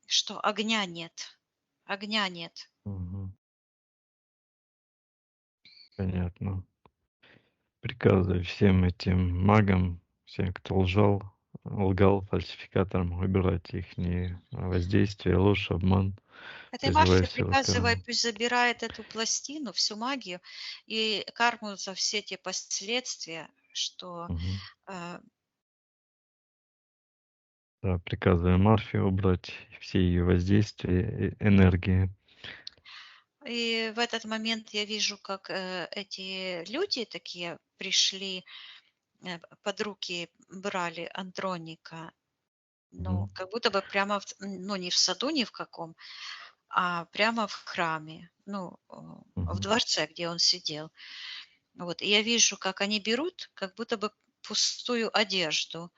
Speaker 2: что огня нет. Огня нет.
Speaker 1: мгм. Понятно. Приказываю всем этим магам, всем, кто лгал, фальсификаторам, убирать их воздействие, ложь, обман,
Speaker 2: Этой
Speaker 1: призывая
Speaker 2: Марфе
Speaker 1: силы
Speaker 2: приказывай,
Speaker 1: кармы.
Speaker 2: пусть забирает эту пластину, всю магию и карму за все те последствия, что
Speaker 1: Мгм.
Speaker 2: э,
Speaker 1: Да, приказываю Марфе убрать все ее воздействия, энергии.
Speaker 2: и в этот момент я вижу, как эти люди такие пришли, под руки брали Андроника, ну,
Speaker 1: Мгм.
Speaker 2: как будто бы прямо, ну, не в саду ни в каком, а прямо в храме, ну, в
Speaker 1: Мгм.
Speaker 2: дворце, где он сидел. Вот, и я вижу, как они берут, как будто бы пустую одежду,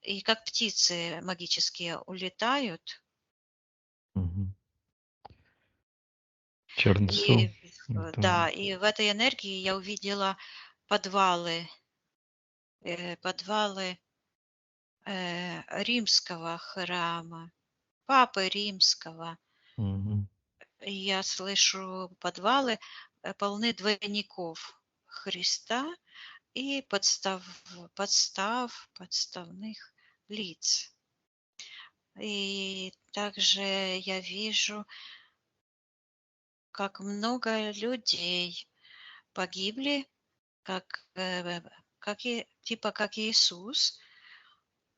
Speaker 2: и как птицы магические улетают.
Speaker 1: Мгм. Чернцу.
Speaker 2: И,
Speaker 1: Это,
Speaker 2: да, и в этой энергии я увидела подвалы, подвалы римского храма, Папы Римского.
Speaker 1: мгм.
Speaker 2: И я слышу, подвалы полны двойников Христа и подставных лиц. И также я вижу, как много людей погибли, как и, типа как Иисус.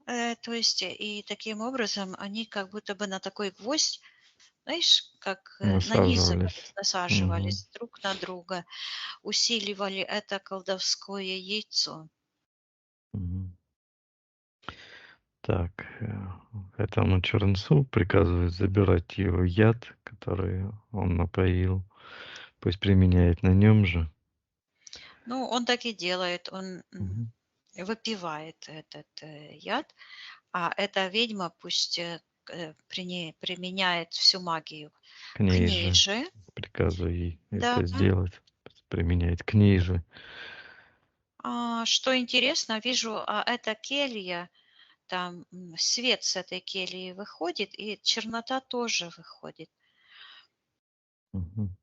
Speaker 2: То есть и таким образом они как будто бы на такой гвоздь, знаешь, как
Speaker 1: Насаживались.
Speaker 2: нанизывались,
Speaker 1: Мгм.
Speaker 2: насаживались друг на друга, усиливали это колдовское яйцо.
Speaker 1: Мгм. Так, этому Чернцу приказывают забирать его яд, который он напоил. Пусть применяет на нем же.
Speaker 2: Ну, он так и делает, он
Speaker 1: Мгм.
Speaker 2: выпивает этот яд, а эта ведьма пусть применяет всю магию
Speaker 1: К
Speaker 2: к
Speaker 1: ней
Speaker 2: ней
Speaker 1: же.
Speaker 2: же,
Speaker 1: Приказываю ей
Speaker 2: да.
Speaker 1: это сделать. Применяет к ней же.
Speaker 2: Что интересно, вижу, эта келья, там свет с этой кельи выходит, и чернота тоже выходит.
Speaker 1: Мгм.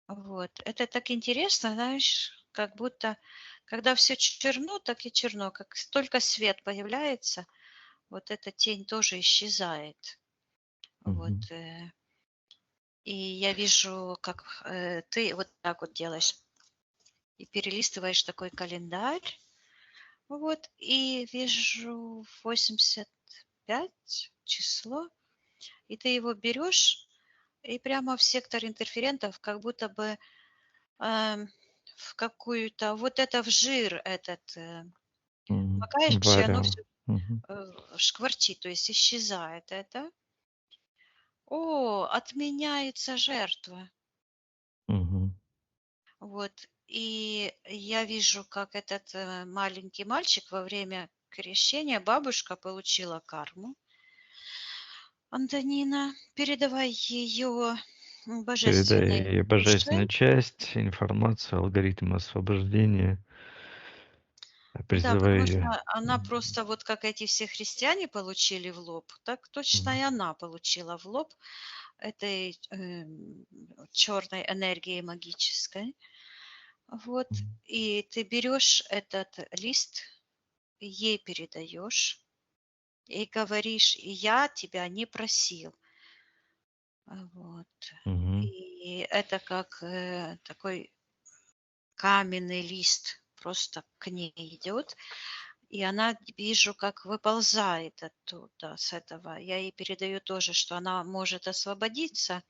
Speaker 2: Вот. Это так интересно, знаешь, как будто, когда все черно, так и черно. Как только свет появляется, вот эта тень тоже исчезает. Вот.
Speaker 1: Мгм.
Speaker 2: И я вижу, как ты вот так вот делаешь и перелистываешь такой календарь. Вот. И вижу 85 число, и ты его берешь и прямо в сектор интерферентов, как будто бы эм, в какую-то, вот это в жир этот макаешь, и оно
Speaker 1: Варил.
Speaker 2: все
Speaker 1: Мгм.
Speaker 2: шкварчит, то есть исчезает это. О, отменяется жертва.
Speaker 1: Мгм.
Speaker 2: Вот. И я вижу, как этот маленький мальчик во время крещения, бабушка получила карму. Антонина, передавай ее
Speaker 1: Передай
Speaker 2: божественной
Speaker 1: ей
Speaker 2: душе.
Speaker 1: божественную часть, информацию, алгоритм освобождения.
Speaker 2: Да,
Speaker 1: Призываю
Speaker 2: потому
Speaker 1: ее.
Speaker 2: что она просто вот как эти все христиане получили в лоб, так точно и она получила в лоб этой черной энергии магической. Вот. И ты берешь этот лист, ей передаешь и говоришь: "Я тебя не просил, Вот.
Speaker 1: Мгм.
Speaker 2: И это как такой каменный лист просто к ней идет, и она, вижу, как выползает оттуда, с этого. Я ей передаю тоже, что она может освободиться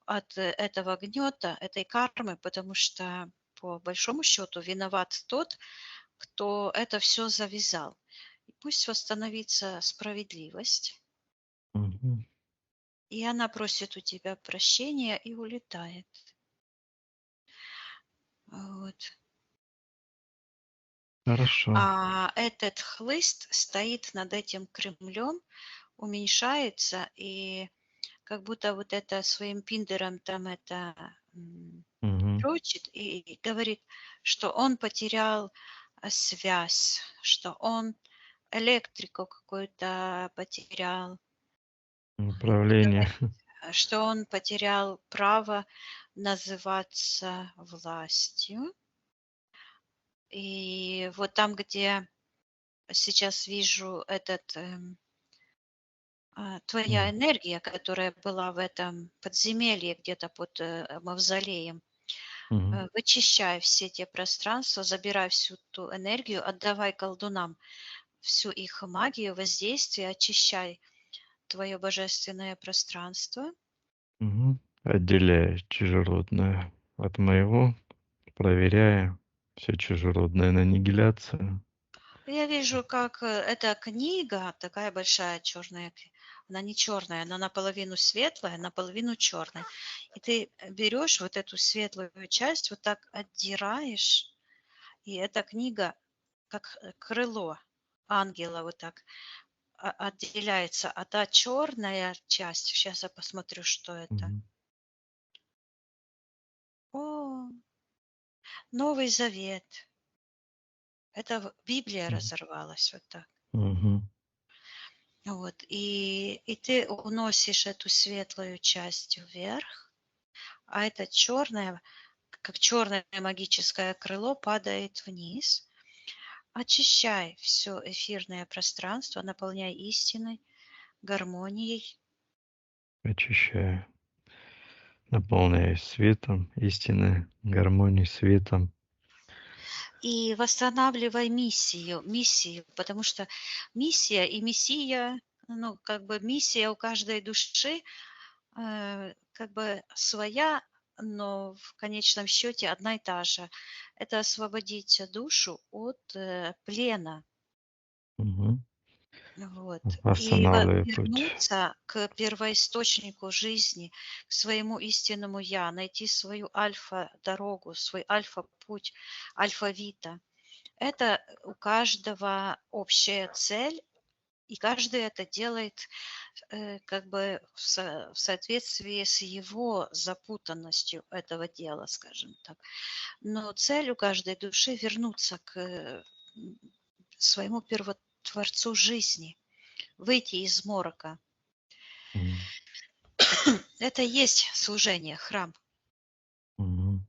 Speaker 2: от этого гнета, этой кармы, потому что по большому счету виноват тот, кто это все завязал. И пусть восстановится справедливость,
Speaker 1: Мгм.
Speaker 2: и она просит у тебя прощения и улетает. Вот.
Speaker 1: Хорошо.
Speaker 2: А этот хлыст стоит над этим Кремлем, уменьшается, и как будто вот это своим пиндером там это
Speaker 1: Мгм.
Speaker 2: дрочит и говорит, что он потерял связь, что он электрику какую-то потерял, и
Speaker 1: Направление.
Speaker 2: говорит, что он потерял право называться властью. И вот там, где сейчас вижу этот, твоя
Speaker 1: М.
Speaker 2: энергия, которая была в этом подземелье где-то под мавзолеем,
Speaker 1: Мгм.
Speaker 2: вычищай все те пространства, забирай всю ту энергию, отдавай колдунам всю их магию, воздействие, очищай твое божественное пространство.
Speaker 1: Мгм. Отделяя чужеродное от моего, проверяя все чужеродное на аннигиляцию.
Speaker 2: Я вижу, как эта книга, такая большая черная, она не черная, она наполовину светлая, наполовину черная. И ты берешь вот эту светлую часть, вот так отдираешь, и эта книга, как крыло ангела, вот так отделяется. А та черная часть, сейчас я посмотрю, что это.
Speaker 1: Мгм.
Speaker 2: О, Новый Завет. Это Библия
Speaker 1: М.
Speaker 2: разорвалась вот так.
Speaker 1: Мгм.
Speaker 2: Вот, и ты уносишь эту светлую часть вверх, а это черное, как черное магическое крыло, падает вниз. Очищай все эфирное пространство, наполняй истиной, гармонией.
Speaker 1: Очищаю. Наполняюсь светом, истиной, гармонией, светом.
Speaker 2: И восстанавливай миссию, потому что миссия и мессия, ну, как бы миссия у каждой души, как бы своя, но в конечном счете одна и та же. Это освободить душу от плена.
Speaker 1: Мгм.
Speaker 2: Вот. И
Speaker 1: Восстанавливаю путь.
Speaker 2: вернуться к первоисточнику жизни, к своему истинному я, найти свою альфа-дорогу, свой альфа-путь, альфа-вита. Это у каждого общая цель, и каждый это делает как бы в соответствии с его запутанностью этого дела, скажем так. Но цель у каждой души вернуться к своему первотворцу жизни, выйти из морока.
Speaker 1: Мгм.
Speaker 2: Это и есть служение, храм.
Speaker 1: Мгм.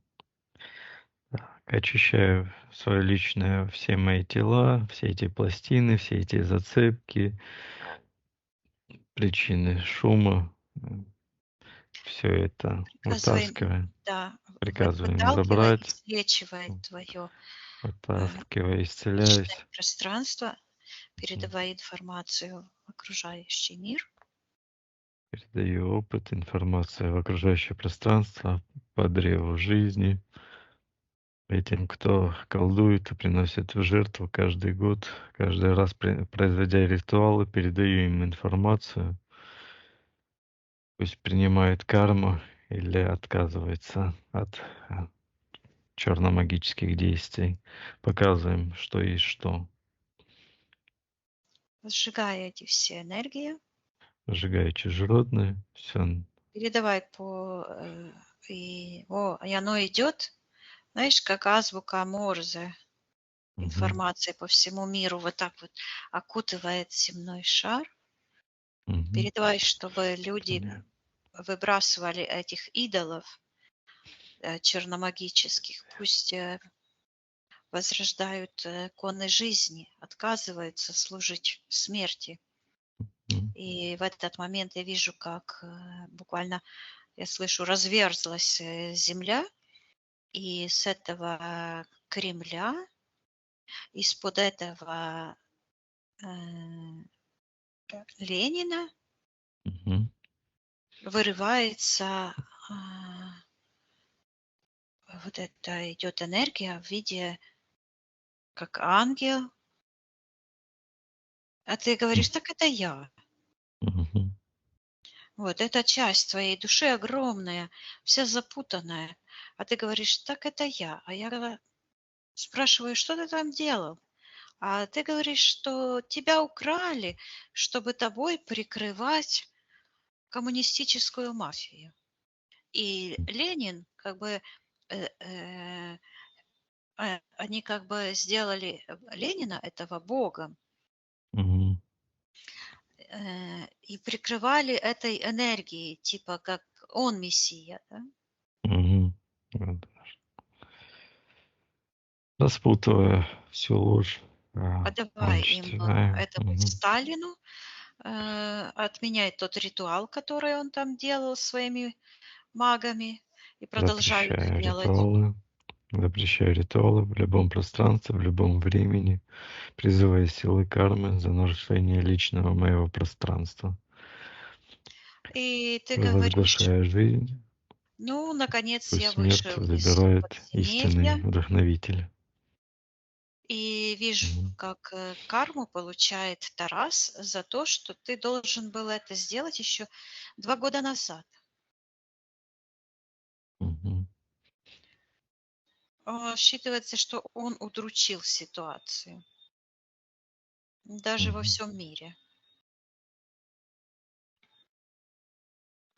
Speaker 1: Так, очищаю свое личное, все мои тела, все эти пластины, все эти зацепки, причины шума. Все это
Speaker 2: Приказывай,
Speaker 1: вытаскиваю,
Speaker 2: да,
Speaker 1: приказываю им
Speaker 2: выталкивай и
Speaker 1: забрать,
Speaker 2: свечивай твое
Speaker 1: вытаскиваю,
Speaker 2: личное
Speaker 1: исцеляюсь.
Speaker 2: пространство,
Speaker 1: Мгм.
Speaker 2: передавай информацию в окружающий мир.
Speaker 1: Передаю опыт, информацию в окружающее пространство по древу жизни. Этим, кто колдует и приносит в жертву каждый год, каждый раз производя ритуалы, передаю им информацию. Пусть принимают карму или отказывается от черно-магических действий. Показываем, что есть что.
Speaker 2: Сжигая эти все энергии,
Speaker 1: Сжигаю чужеродное. Все.
Speaker 2: передавай и оно идет, знаешь, как азбука Морзе,
Speaker 1: Мгм.
Speaker 2: информация по всему миру вот так вот окутывает земной шар.
Speaker 1: Мгм.
Speaker 2: Передавай, чтобы люди
Speaker 1: Понятно.
Speaker 2: выбрасывали этих идолов черномагических, пусть возрождают коны жизни, отказываются служить смерти
Speaker 1: Мгм.
Speaker 2: и И в этот момент я вижу, как буквально, я слышу, разверзлась земля, и с этого Кремля, из-под этого э, Ленина
Speaker 1: Мгм.
Speaker 2: вырывается вот эта идет энергия в виде как ангел. А ты
Speaker 1: М.
Speaker 2: говоришь, так это я.
Speaker 1: Мгм.
Speaker 2: Вот эта часть твоей души огромная, вся запутанная. А ты говоришь, так это я. А я спрашиваю, что ты там делал? А ты говоришь, что тебя украли, чтобы тобой прикрывать коммунистическую мафию. И Ленин, как бы, э, э, они как бы сделали Ленина этого богом
Speaker 1: Мгм.
Speaker 2: и прикрывали этой энергией, типа как он мессия, да?
Speaker 1: Мгм. Вот. Распутывая всю ложь,
Speaker 2: Подавай им
Speaker 1: уничтожая.
Speaker 2: этому
Speaker 1: Мгм.
Speaker 2: Сталину, отменяй тот ритуал, который он там делал своими магами и продолжают
Speaker 1: Запрещая
Speaker 2: делать.
Speaker 1: ритуалы. Запрещаю ритуалы в любом пространстве, в любом времени, призывая силы кармы за нарушение личного моего пространства,
Speaker 2: И ты говоришь,
Speaker 1: провозглашая жизнь,
Speaker 2: ну, наконец
Speaker 1: пусть
Speaker 2: я
Speaker 1: смерть
Speaker 2: вышел из
Speaker 1: забирает истинный
Speaker 2: подземелья
Speaker 1: вдохновитель.
Speaker 2: и вижу,
Speaker 1: Мгм.
Speaker 2: как карму получает Тарас за то, что ты должен был это сделать еще 2 года назад.
Speaker 1: Мгм.
Speaker 2: Считывается, что он удручил ситуацию даже во
Speaker 1: Мгм.
Speaker 2: всем мире.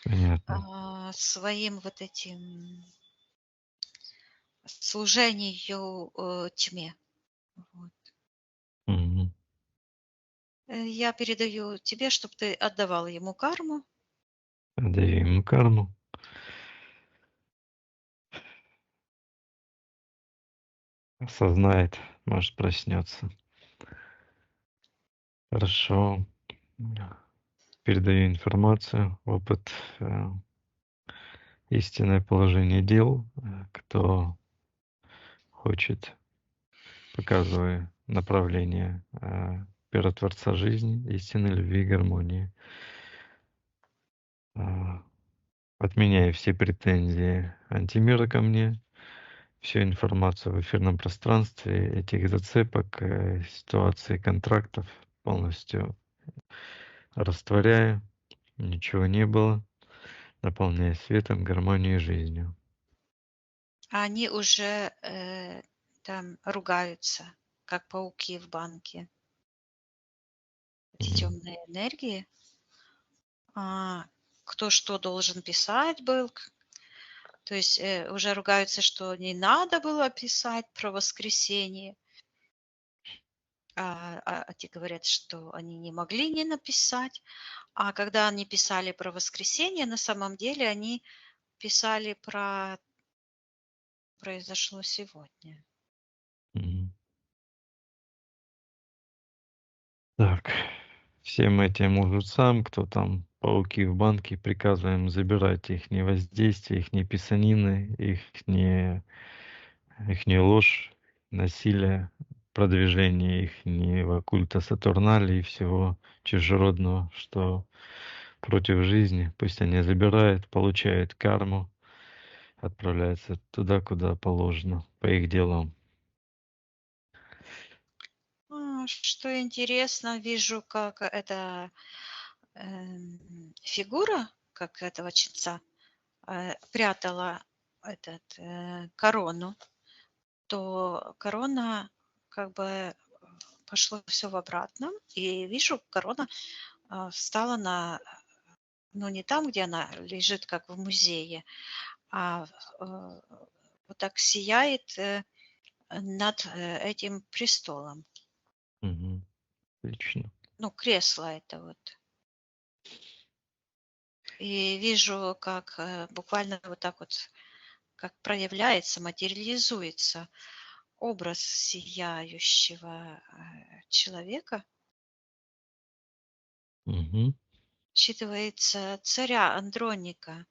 Speaker 1: Понятно.
Speaker 2: Своим вот этим служению тьме. Вот.
Speaker 1: Мгм.
Speaker 2: Я передаю тебе, чтобы ты отдавал ему карму.
Speaker 1: Отдаю ему карму. Осознает, может, проснется. Хорошо. Передаю информацию, опыт, истинное положение дел. Кто хочет, показываю направление первотворца жизни, истины, любви и гармонии. А, Отменяю все претензии антимира ко мне, всю информацию в эфирном пространстве, этих зацепок, ситуаций, контрактов полностью растворяю. Ничего не было, наполняя светом, гармонией и жизнью.
Speaker 2: А они уже там ругаются, как пауки в банке. Эти
Speaker 1: Мгм.
Speaker 2: темные энергии. Кто что должен писать был. То есть уже ругаются, что не надо было писать про воскресенье. А те говорят, что они не могли не написать. А когда они писали про воскресенье, на самом деле они писали про произошло сегодня.
Speaker 1: Мгм. Так, всем этим лжецам, кто там пауки в банке, приказываем забирать их воздействие, их писанины, их ложь, насилие, продвижение их культа Сатурнали и всего чужеродного, что против жизни. Пусть они забирают, получают карму, отправляются туда, куда положено, по их делам.
Speaker 2: Что интересно, вижу, как эта фигура, как этого чтеца, прятала корону, то корона как бы пошло все в обратном. И вижу, корона встала на, ну, не там, где она лежит, как в музее, а э, вот так сияет над этим престолом.
Speaker 1: Мгм. Отлично.
Speaker 2: Ну, кресло это вот. И вижу, как буквально вот так вот, как проявляется, материализуется образ сияющего человека.
Speaker 1: Мгм.
Speaker 2: считывается царя Андроника.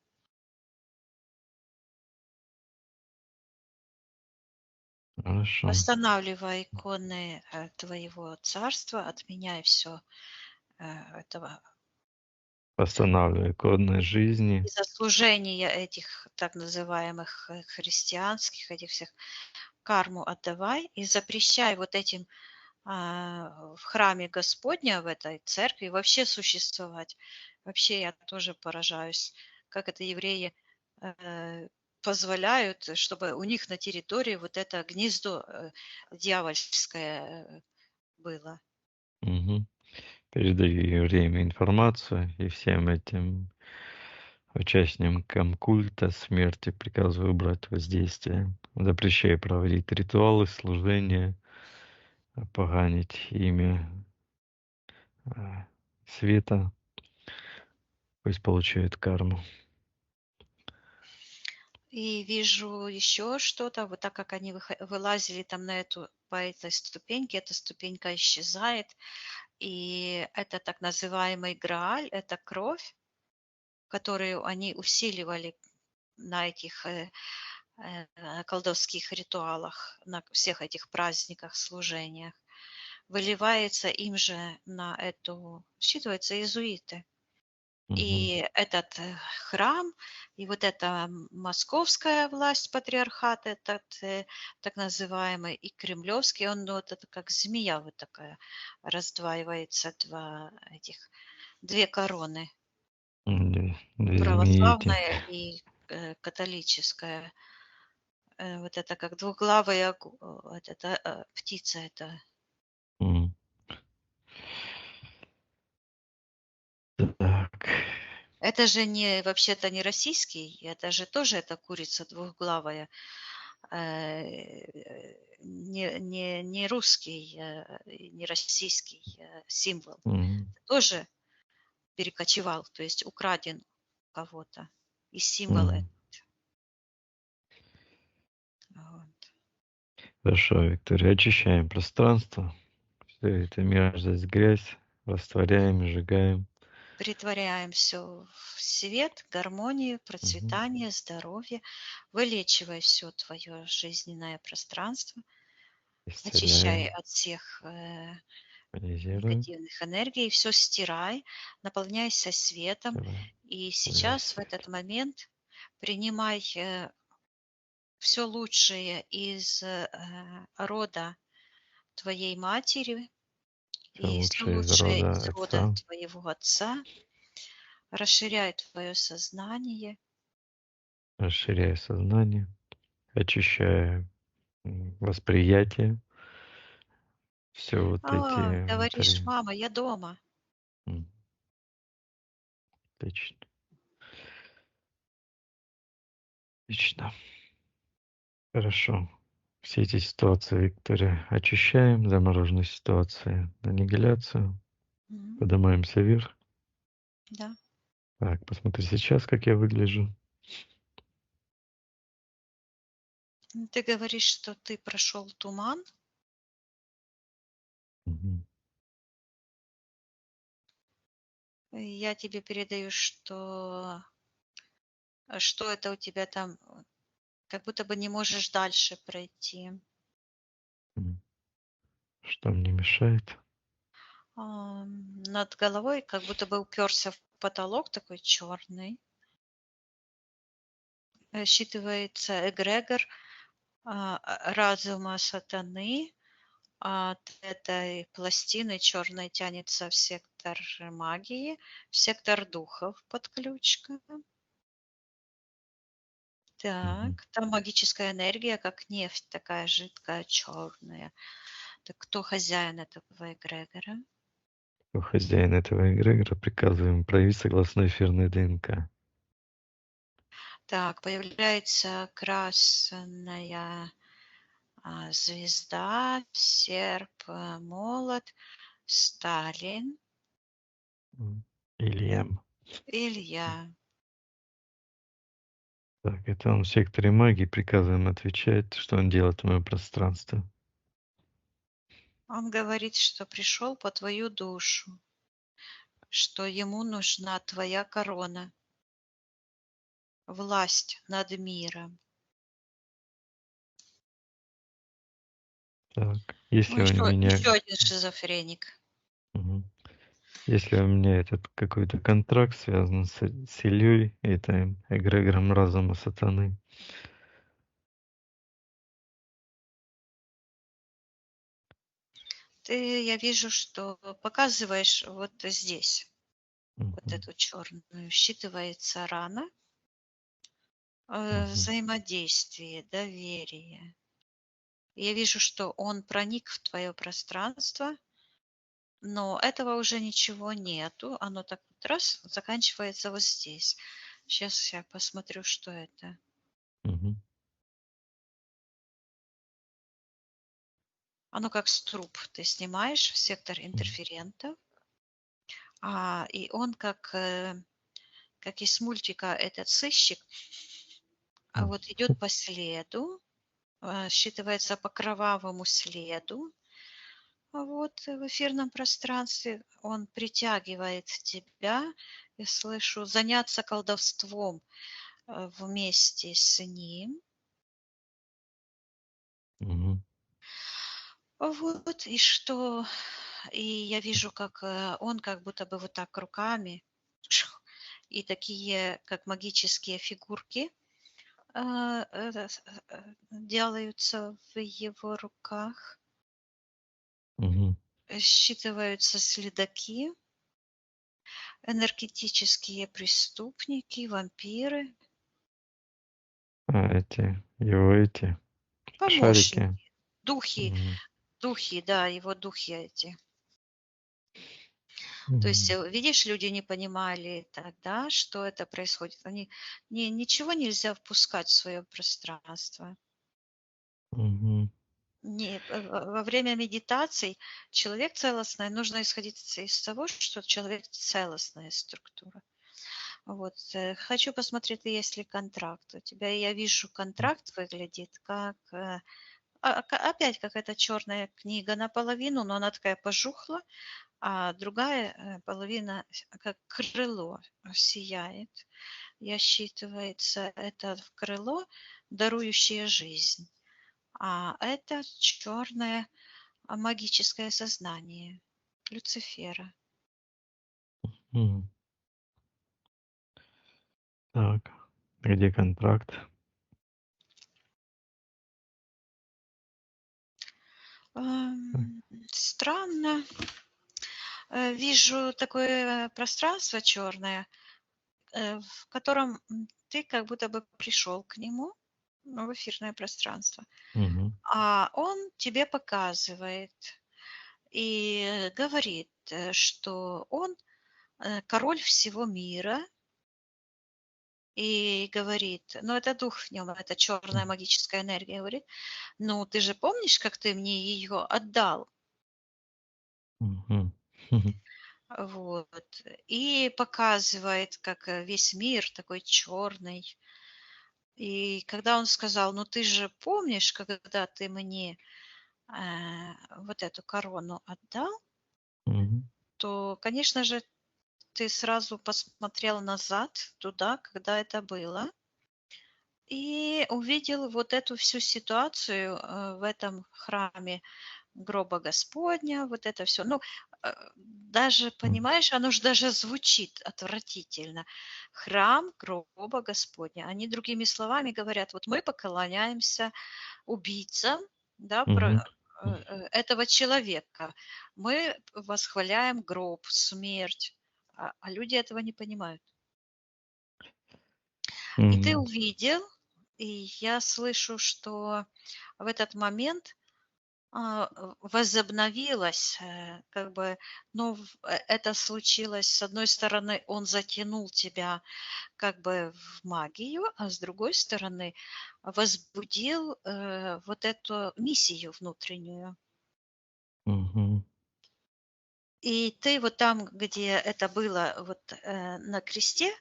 Speaker 1: Хорошо.
Speaker 2: Восстанавливай иконы твоего царства, отменяй все этого
Speaker 1: Восстанавливай иконы жизни.
Speaker 2: из-за служения этих так называемых христианских, этих всех карму отдавай и запрещай вот этим в храме Господня, в этой церкви вообще существовать. Вообще я тоже поражаюсь, как это евреи позволяют, чтобы у них на территории вот это гнездо дьявольское было.
Speaker 1: Мгм. Передаю евреям информацию и всем этим участникам культа смерти приказываю убрать воздействие. Запрещаю проводить ритуалы, служения, поганить имя а, света. Пусть получают карму.
Speaker 2: И вижу еще что-то, вот так как они вылазили там на эту, по этой ступеньке, эта ступенька исчезает, и это так называемый Грааль, это кровь, которую они усиливали на этих колдовских ритуалах, на всех этих праздниках, служениях, выливается им же на эту, считывается иезуиты.
Speaker 1: Мгм.
Speaker 2: И этот храм, и вот эта московская власть, патриархат этот так называемый, и кремлевский, он вот это как змея вот такая раздваивается, две короны,
Speaker 1: Две змеи эти.
Speaker 2: православная и католическая. Вот это как двуглавая вот эта, птица.
Speaker 1: М. Так.
Speaker 2: Это же не вообще-то не российский, это же тоже эта курица двухглавая, не русский, не российский символ.
Speaker 1: Мгм.
Speaker 2: Тоже перекочевал, то есть украден у кого-то из символа.
Speaker 1: Мгм.
Speaker 2: Вот.
Speaker 1: Хорошо, Виктория, очищаем пространство. Все это мерзость, грязь, растворяем, сжигаем.
Speaker 2: Претворяем все в свет, гармонию,
Speaker 1: Мгм.
Speaker 2: процветание, здоровье, вылечивая все твое жизненное пространство, очищай
Speaker 1: Исцеляем,
Speaker 2: от всех
Speaker 1: анализируем,
Speaker 2: негативных энергий, все стирай, наполняйся светом.
Speaker 1: исцеляем,
Speaker 2: И
Speaker 1: исцеляй
Speaker 2: сейчас, в
Speaker 1: свет.
Speaker 2: этот момент, принимай все лучшее из рода твоей матери
Speaker 1: Все
Speaker 2: и все
Speaker 1: лучшее из
Speaker 2: лучшее
Speaker 1: рода
Speaker 2: из рода
Speaker 1: Отца.
Speaker 2: твоего отца. Расширяй твое сознание.
Speaker 1: Расширяя сознание, очищая восприятие. Все вот эти
Speaker 2: Говоришь,
Speaker 1: внутри.
Speaker 2: мама, я дома.
Speaker 1: М, Отлично. Отлично. Хорошо. Все эти ситуации, Виктория, очищаем, замороженные ситуации, аннигиляцию,
Speaker 2: Мгм.
Speaker 1: поднимаемся вверх.
Speaker 2: Да.
Speaker 1: Так, посмотри сейчас, как я выгляжу.
Speaker 2: Ты говоришь, что ты прошел туман.
Speaker 1: Мгм.
Speaker 2: Я тебе передаю, что это у тебя там, как будто бы не можешь дальше пройти.
Speaker 1: М. Что мне мешает?
Speaker 2: Над головой как будто бы уперся в потолок такой черный. Считывается эгрегор разума сатаны. От этой пластины черной тянется в сектор магии, в сектор духов подключка.
Speaker 1: Мгм.
Speaker 2: Так, там магическая энергия, как нефть, такая жидкая, черная. Так кто хозяин этого эгрегора?
Speaker 1: Кто хозяин этого эгрегора, приказываем проявить согласно эфирной ДНК.
Speaker 2: Так, появляется красная звезда, серп, молот, Сталин,
Speaker 1: Илья.
Speaker 2: Илья.
Speaker 1: Так, это он в секторе магии, приказываем отвечать, что он делает в моем пространстве.
Speaker 2: Он говорит, что пришел по твою душу, что ему нужна твоя корона, власть над миром.
Speaker 1: Так,
Speaker 2: Ну,
Speaker 1: если у меня
Speaker 2: еще один шизофреник.
Speaker 1: мгм. Если у меня этот какой-то контракт связан с Ильей, это эгрегором разума сатаны.
Speaker 2: Ты, я вижу, что показываешь вот здесь, вот
Speaker 1: Мгм,
Speaker 2: эту черную. Считывается рана,
Speaker 1: мгм,
Speaker 2: взаимодействие, доверие. Я вижу, что он проник в твое пространство, но этого уже ничего нету. Оно так вот раз заканчивается вот здесь. Сейчас я посмотрю, что это.
Speaker 1: мгм,
Speaker 2: Оно как струб. Ты снимаешь в сектор
Speaker 1: мгм,
Speaker 2: интерферента, и он как из мультика этот сыщик,
Speaker 1: м,
Speaker 2: вот идет по следу, считывается по кровавому следу, вот в эфирном пространстве. Он притягивает тебя, я слышу, заняться колдовством вместе с ним.
Speaker 1: мгм,
Speaker 2: Вот, и я вижу, как он как будто бы вот так руками, шух, и такие, как магические фигурки делаются в его руках.
Speaker 1: мгм.
Speaker 2: Считываются следаки, энергетические преступники, вампиры,
Speaker 1: Его эти
Speaker 2: помощники,
Speaker 1: шарики.
Speaker 2: духи,
Speaker 1: Мгм,
Speaker 2: духи, да, его духи эти. То есть,
Speaker 1: мгм,
Speaker 2: видишь, люди не понимали тогда, что это происходит. Они ничего нельзя впускать в свое пространство.
Speaker 1: мгм,
Speaker 2: Не, во время медитаций человек целостный, нужно исходить из того, что человек целостная структура. Вот, хочу посмотреть, есть ли контракт у тебя. Я вижу, контракт выглядит как, опять какая-то черная книга наполовину, но она такая пожухла, а другая половина как крыло сияет. Я считывается это крыло, дарующее жизнь, а это черное магическое сознание Люцифера.
Speaker 1: мгм. Так, где контракт? Так,
Speaker 2: Странно. Вижу такое пространство черное, в котором ты как будто бы пришел к нему, ну, в эфирное пространство,
Speaker 1: мгм,
Speaker 2: а он тебе показывает и говорит, что он король всего мира, и говорит, ну это дух в нем, это черная
Speaker 1: м,
Speaker 2: магическая энергия, говорит, ну ты же помнишь, как ты мне ее отдал?
Speaker 1: мгм,
Speaker 2: Вот. И показывает, как весь мир такой черный. И когда он сказал, ну ты же помнишь, когда ты мне вот эту корону отдал,
Speaker 1: мгм,
Speaker 2: то, конечно же, ты сразу посмотрел назад, туда, когда это было, и увидел вот эту всю ситуацию в этом храме гроба Господня, вот это все. Ну, даже,
Speaker 1: м,
Speaker 2: понимаешь, оно же даже звучит отвратительно. Храм гроба Господня. Они другими словами говорят, вот мы поклоняемся убийцам, да,
Speaker 1: мгм,
Speaker 2: этого человека. Мы восхваляем гроб, смерть, а люди этого не понимают. И ты
Speaker 1: мгм,
Speaker 2: увидел, и я слышу, что в этот момент возобновилось, как бы, ну, это случилось, с одной стороны, он затянул тебя как бы в магию, а с другой стороны, возбудил вот эту миссию внутреннюю.
Speaker 1: мгм,
Speaker 2: И ты вот там, где это было вот на кресте,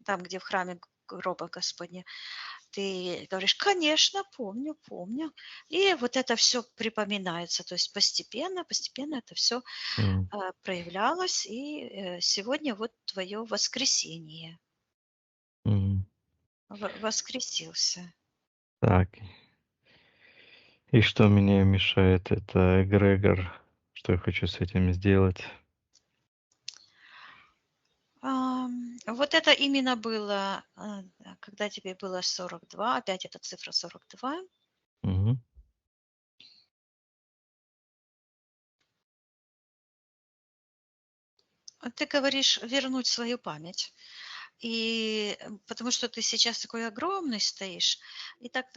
Speaker 2: там, где в храме гроба Господня, ты говоришь: "Конечно, помню, помню". И вот это все припоминается. То есть постепенно, постепенно это все
Speaker 1: М,
Speaker 2: проявлялось. И, сегодня вот твое воскресение.
Speaker 1: м.
Speaker 2: Воскресился.
Speaker 1: Так. И что мне мешает? Это эгрегор. Что я хочу с этим сделать?
Speaker 2: Вот это именно было, когда тебе было 42. Опять эта цифра 42.
Speaker 1: Мгм.
Speaker 2: Ты говоришь вернуть свою память. И, потому что ты сейчас такой огромный стоишь, и так,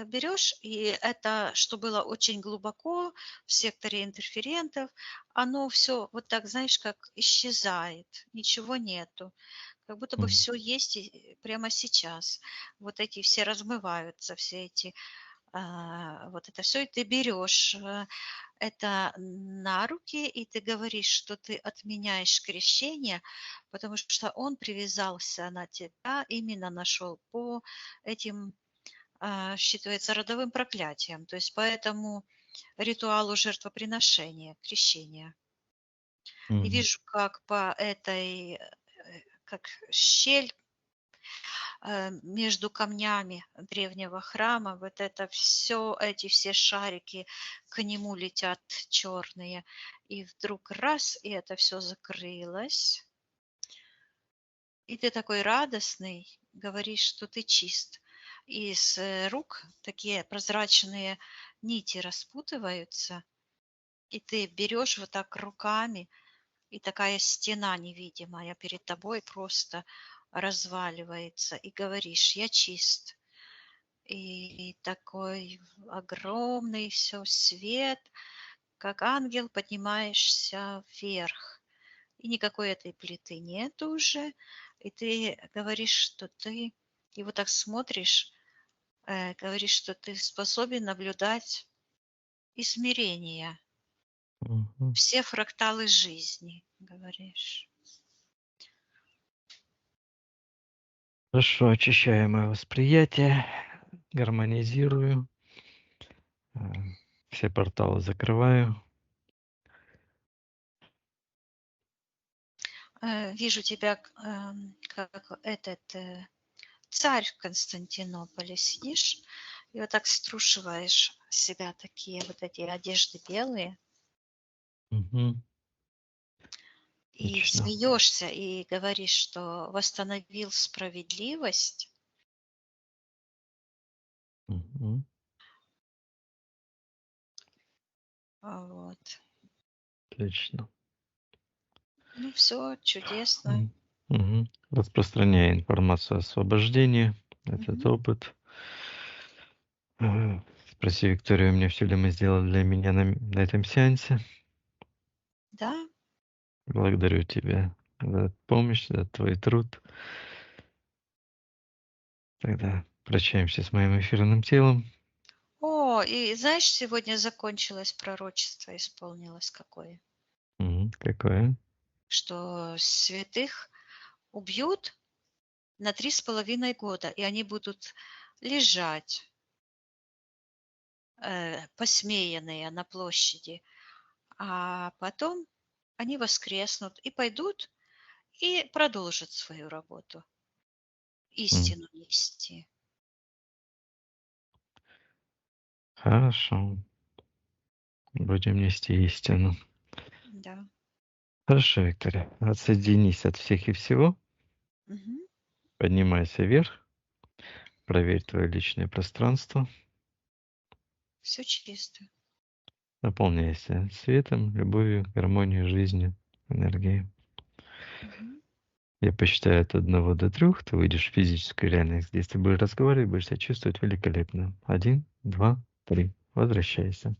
Speaker 2: берешь, и это, что было очень глубоко в секторе интерферентов, оно все вот так, знаешь, как исчезает, ничего нету. Как будто бы
Speaker 1: М,
Speaker 2: все есть прямо сейчас. Вот эти все размываются, все эти, вот это все, и ты берешь, это на руки, и ты говоришь, что ты отменяешь крещение, потому что он привязался на тебя, именно нашел по этим, считывается, родовым проклятиям, то есть по этому ритуалу жертвоприношения, крещения. И
Speaker 1: м,
Speaker 2: вижу, как по этой, как щель, между камнями древнего храма, вот это все, эти все шарики к нему летят черные. И вдруг раз, и это все закрылось. И ты такой радостный, говоришь, что ты чист. И с рук такие прозрачные нити распутываются, и ты берешь вот так руками, и такая стена невидимая перед тобой просто разваливается, и говоришь: "Я чист". И такой огромный все свет, как ангел поднимаешься вверх. И никакой этой плиты нет уже. И ты говоришь, что ты и вот так смотришь, говоришь, что ты способен наблюдать измерения,
Speaker 1: мгм.
Speaker 2: все фракталы жизни, говоришь.
Speaker 1: Хорошо, очищаю мое восприятие, гармонизирую, э, все порталы закрываю.
Speaker 2: Вижу тебя, как этот, царь в Константинополе сидишь и вот так струшиваешь с себя такие вот эти одежды белые
Speaker 1: Мгм.
Speaker 2: и
Speaker 1: Отлично.
Speaker 2: смеешься, и говоришь, что восстановил справедливость.
Speaker 1: Мгм.
Speaker 2: Вот.
Speaker 1: Отлично.
Speaker 2: Ну, все чудесно.
Speaker 1: М, мгм. Распространяя информацию о освобождении, этот
Speaker 2: Мгм.
Speaker 1: опыт. Спроси Викторию, мне все ли мы сделали для меня на этом сеансе.
Speaker 2: Да.
Speaker 1: Благодарю тебя за помощь, за твой труд. Тогда прощаемся с моим эфирным телом.
Speaker 2: О, и знаешь, сегодня закончилось пророчество, исполнилось какое?
Speaker 1: Какое?
Speaker 2: Что святых убьют на 3,5 года, и они будут лежать, посмеянные на площади, а потом они воскреснут и пойдут и продолжат свою работу,
Speaker 1: М,
Speaker 2: истину нести.
Speaker 1: Хорошо. Будем нести истину.
Speaker 2: Да.
Speaker 1: Хорошо, Виктория. Отсоединись от всех и всего.
Speaker 2: Мгм.
Speaker 1: Поднимайся вверх. Проверь твое личное пространство.
Speaker 2: Всё чисто.
Speaker 1: Наполняйся светом, любовью, гармонией, жизнью, энергией.
Speaker 2: Мгм.
Speaker 1: Я посчитаю от 1 до 3, ты выйдешь в физическую реальность. Здесь ты будешь разговаривать, будешь себя чувствовать великолепно. 1, 2, 3. Возвращайся.